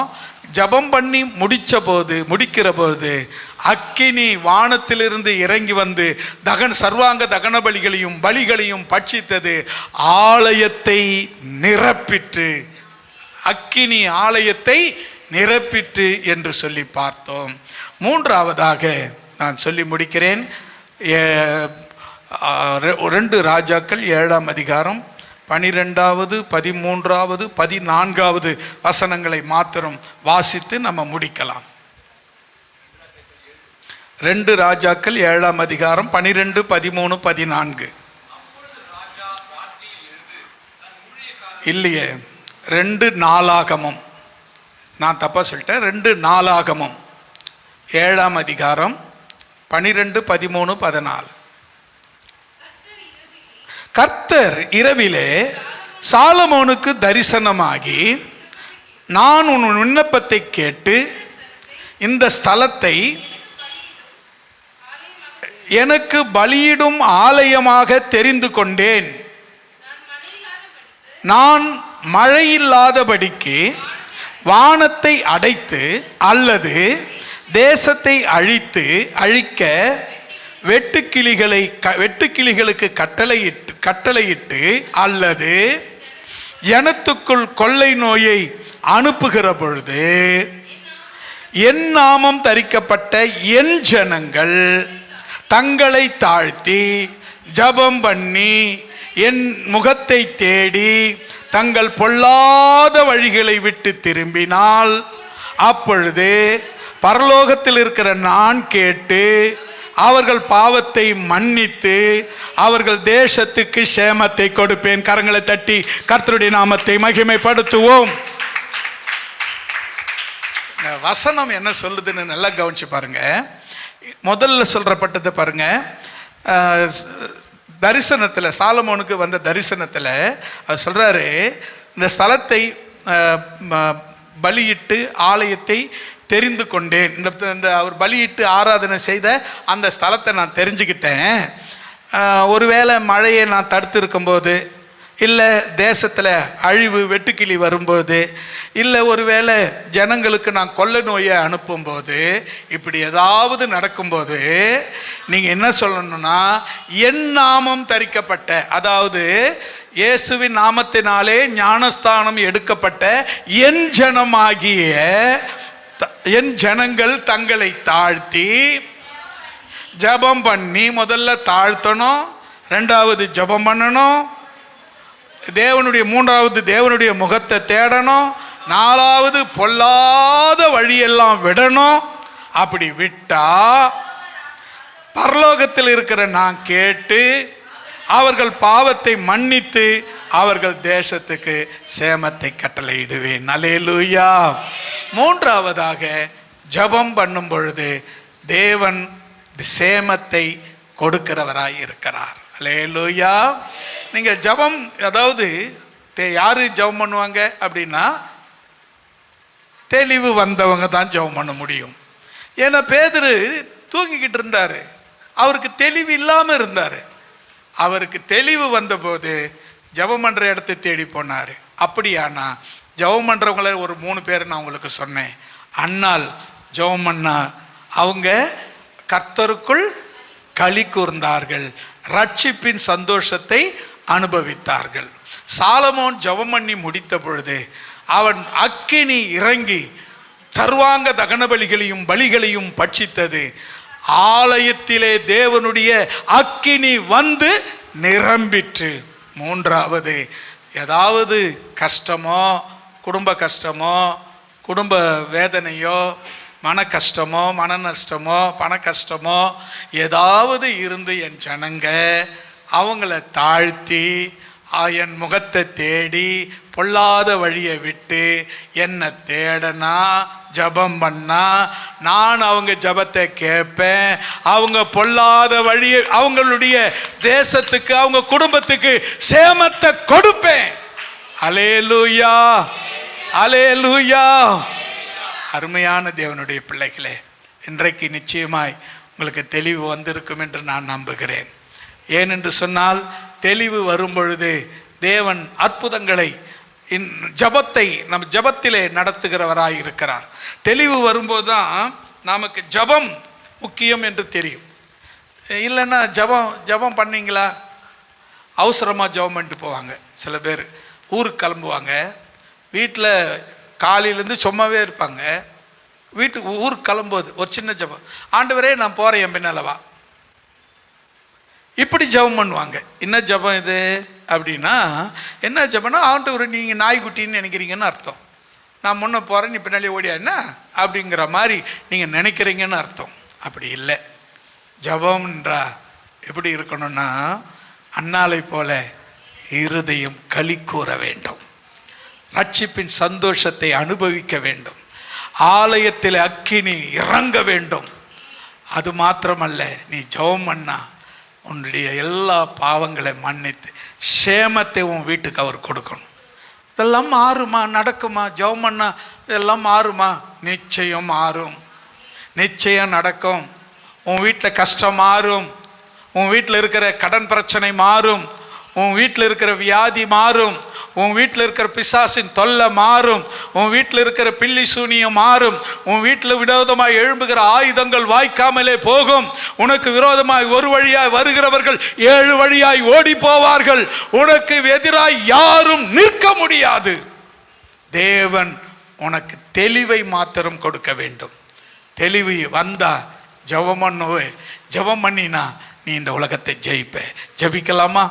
ஜபம் பண்ணி முடிக்கிற போது அக்கினி வானத்திலிருந்து இறங்கி வந்து சர்வாங்க தகன பலிகளையும் பட்சித்தது. ஆலயத்தை நிரப்பிற்று. அக்கினி ஆலயத்தை நிரப்பிற்று என்று சொல்லி பார்த்தோம். மூன்றாவதாக நான் சொல்லி முடிக்கிறேன். 2 ராஜாக்கள் 7ஆம் அதிகாரம் 12வது 13வது 14வது வசனங்களை மாத்திரம் வாசித்து நம்ம முடிக்கலாம். 2 ராஜாக்கள் 7ஆம் அதிகாரம் 12, 13, 14. இல்லையே, 2 நாளாகமம். நான் தப்பா சொல்லிட்டேன். 2 நாளாகமம் 7ஆம் அதிகாரம் 12, 13, 14. கர்த்தர் இரவிலே சாலமோனுக்கு தரிசனமாகி, நான் உன் விண்ணப்பத்தை கேட்டு இந்த ஸ்தலத்தை எனக்கு பலியிடும் ஆலயமாக தெரிந்து கொண்டேன். நான் மழையில்லாதபடிக்கு வானத்தை அடைத்து அல்லது தேசத்தை அழிக்க வெட்டுக்கிளிகளுக்கு கட்டளையிட்டு அல்லது ஜனத்துக்குள் கொள்ளை நோயை அனுப்புகிற பொழுது என் நாமம் தரிக்கப்பட்ட என் ஜனங்கள் தங்களை தாழ்த்தி ஜபம் பண்ணி என் முகத்தை தேடி தங்கள் பொல்லாத வழிகளை விட்டு திரும்பினால் அப்பொழுது பரலோகத்தில் இருக்கிற நான் கேட்டு அவர்கள் பாவத்தை மன்னித்து அவர்கள் தேசத்துக்கு சேமத்தை கொடுப்பேன். கரங்களை தட்டி கர்த்தருடைய நாமத்தை மகிமைப்படுத்துவோம். வசனம் என்ன சொல்லுதுன்னு நல்லா கவனிச்சு பாருங்க. முதல்ல சொல்றப்பட்டதை பாருங்க. தரிசனத்தில் சாலமோனுக்கு வந்த தரிசனத்தில் அவர் சொல்றாரு, இந்த ஸ்தலத்தை பலியிட்டு ஆலயத்தை தெரிந்து கொண்டேன். இந்த அவர் பலியிட்டு ஆராதனை செய்த அந்த ஸ்தலத்தை நான் தெரிஞ்சுக்கிட்டேன். ஒருவேளை மழையை நான் தடுத்து இருக்கும்போது, இல்லை தேசத்தில் அழிவு வெட்டுக்கிளி வரும்போது, இல்லை ஒருவேளை ஜனங்களுக்கு நான் கொள்ளை நோயை அனுப்பும்போது, இப்படி ஏதாவது நடக்கும்போது நீங்கள் என்ன சொல்லணும்னா, என் நாமம் தரிக்கப்பட்ட, அதாவது இயேசுவின் நாமத்தினாலே ஞானஸ்தானம் எடுக்கப்பட்ட என் ஜனமாகிய என் ஜனங்கள் தங்களை தாழ்த்தி ஜபம் பண்ணி, முதல்ல தாழ்த்தணும், ரெண்டாவது ஜபம் பண்ணணும், மூன்றாவது தேவனுடைய முகத்தை தேடணும், நாலாவது பொல்லாத வழியெல்லாம் விடணும். அப்படி விட்டா பரலோகத்தில் இருக்கிற நான் கேட்டு அவர்கள் பாவத்தை மன்னித்து அவர்கள் தேசத்துக்கு சேமத்தை கட்டளையிடுவேன். அல்லேலூயா. மூன்றாவதாக ஜபம் பண்ணும் பொழுது தேவன் சேமத்தை கொடுக்கிறவராய் இருக்கிறார். அல்லேலூயா. நீங்கள் ஜபம், அதாவது யாரு ஜபம் பண்ணுவாங்க அப்படின்னா, தெளிவு வந்தவங்க தான் ஜபம் பண்ண முடியும். ஏன்னா பேதுரு தூங்கிக்கிட்டு இருந்தார், அவருக்கு தெளிவு இல்லாமல் இருந்தார். அவருக்கு தெளிவு வந்தபோது ஜபம் பண்ணுற இடத்தை தேடி போனார். அப்படியானா ஜபம் பண்ணுறவங்கள ஒரு 3 பேர் நான் உங்களுக்கு சொன்னேன். அண்ணால் ஜபம் பண்ணா அவங்க கர்த்தருக்குள் களி கூர்ந்தார்கள், ரட்சிப்பின் சந்தோஷத்தை அனுபவித்தார்கள். சாலமோன் ஜெபம் பண்ணி முடித்த பொழுது அவன் அக்கினி இறங்கி சர்வாங்க தகன பலிகளையும் பட்சித்தது. ஆலயத்திலே தேவனுடைய அக்கினி வந்து நிரம்பிற்று. மூன்றாவது, ஏதாவது கஷ்டமோ, குடும்ப கஷ்டமோ, குடும்ப வேதனையோ, மன கஷ்டமோ, மன நஷ்டமோ, பண கஷ்டமோ ஏதாவது இருந்து என் ஜனங்க அவங்கள தாழ்த்தி என் முகத்தை தேடி பொல்லாத வழியை விட்டு என்னை தேடனா ஜபம் பண்ணா நான் அவங்க ஜபத்தை கேட்பேன். அவங்க பொல்லாத வழியை, அவங்களுடைய தேசத்துக்கு, அவங்க குடும்பத்துக்கு சேமத்தை கொடுப்பேன். அல்லேலூயா, அல்லேலூயா. அருமையான தேவனுடைய பிள்ளைகளே, இன்றைக்கு நிச்சயமாய் உங்களுக்கு தெளிவு வந்திருக்கும் என்று நான் நம்புகிறேன். ஏனென்று சொன்னால், தெளிவு வரும் பொழுது தேவன் அற்புதங்களை ஜபத்தை நம் ஜபத்திலே நடத்துகிறவராய் இருக்கிறார். தெளிவு வரும்போது தான் நமக்கு ஜபம் முக்கியம் என்று தெரியும். இல்லைன்னா ஜபம் பண்ணீங்களா, அவசரமாக ஜபம் பண்ணிட்டு போவாங்க. சில பேர் ஊருக்கு கிளம்புவாங்க, வீட்டில் காலையிலேருந்து சும்மாவே இருப்பாங்க. ஊருக்கு கிளம்பும்போது ஒரு சின்ன ஜபம், ஆண்டவரே நான் போகிறேன் என் பின்னால் வா, இப்படி ஜபம் பண்ணுவாங்க. என்ன ஜபம் இது அப்படின்னா, என்ன ஜபம்னா, ஆண்டவர் நீங்கள் நாய்க்குட்டின்னு நினைக்கிறீங்கன்னு அர்த்தம். நான் முன்ன போகிறேன், நீ பின்னாலே ஓடியா என்ன அப்படிங்கிற மாதிரி நீங்கள் நினைக்கிறீங்கன்னு அர்த்தம். அப்படி இல்லை. ஜபம்ன்றா எப்படி இருக்கணும்னா, அன்னாலை போல இருதயம் களி கூற வேண்டும், ரட்சிப்பின் சந்தோஷத்தை அனுபவிக்க வேண்டும், ஆலயத்தில் அக்கினி இறங்க வேண்டும். அது மாத்திரமல்ல, நீ ஜெபம் பண்ணா உன்னுடைய எல்லா பாவங்களை மன்னித்து சேமத்தை உன் வீட்டுக்கு அவர் கொடுக்கணும். இதெல்லாம் மாறுமா, நடக்குமா, ஜெபம் பண்ணா இதெல்லாம் மாறுமா? நிச்சயம் மாறும், நிச்சயம் நடக்கும். உன் வீட்டில் கஷ்டம் மாறும், உன் வீட்டில் இருக்கிற கடன் பிரச்சனை மாறும், உன் வீட்டில் இருக்கிற வியாதி மாறும், உன் வீட்டில் இருக்கிற பிசாசின் தொல்லை மாறும், உன் வீட்டில் இருக்கிற பில்லி சூனியம் மாறும், உன் வீட்டில் விரோதமாய் எழும்புகிற ஆயுதங்கள் வாய்க்காமலே போகும். உனக்கு விரோதமாய் ஒரு வழியாய் வருகிறவர்கள் 7 வழியாய் ஓடி போவார்கள். உனக்கு எதிராய் யாரும் நிற்க முடியாது. தேவன் உனக்கு தெளிவை மாத்திரம் கொடுக்க வேண்டும். தெளிவு வந்தா ஜெபம் பண்ணினா நீ இந்த உலகத்தை ஜெயிப்ப. ஜெபிக்கலாமா?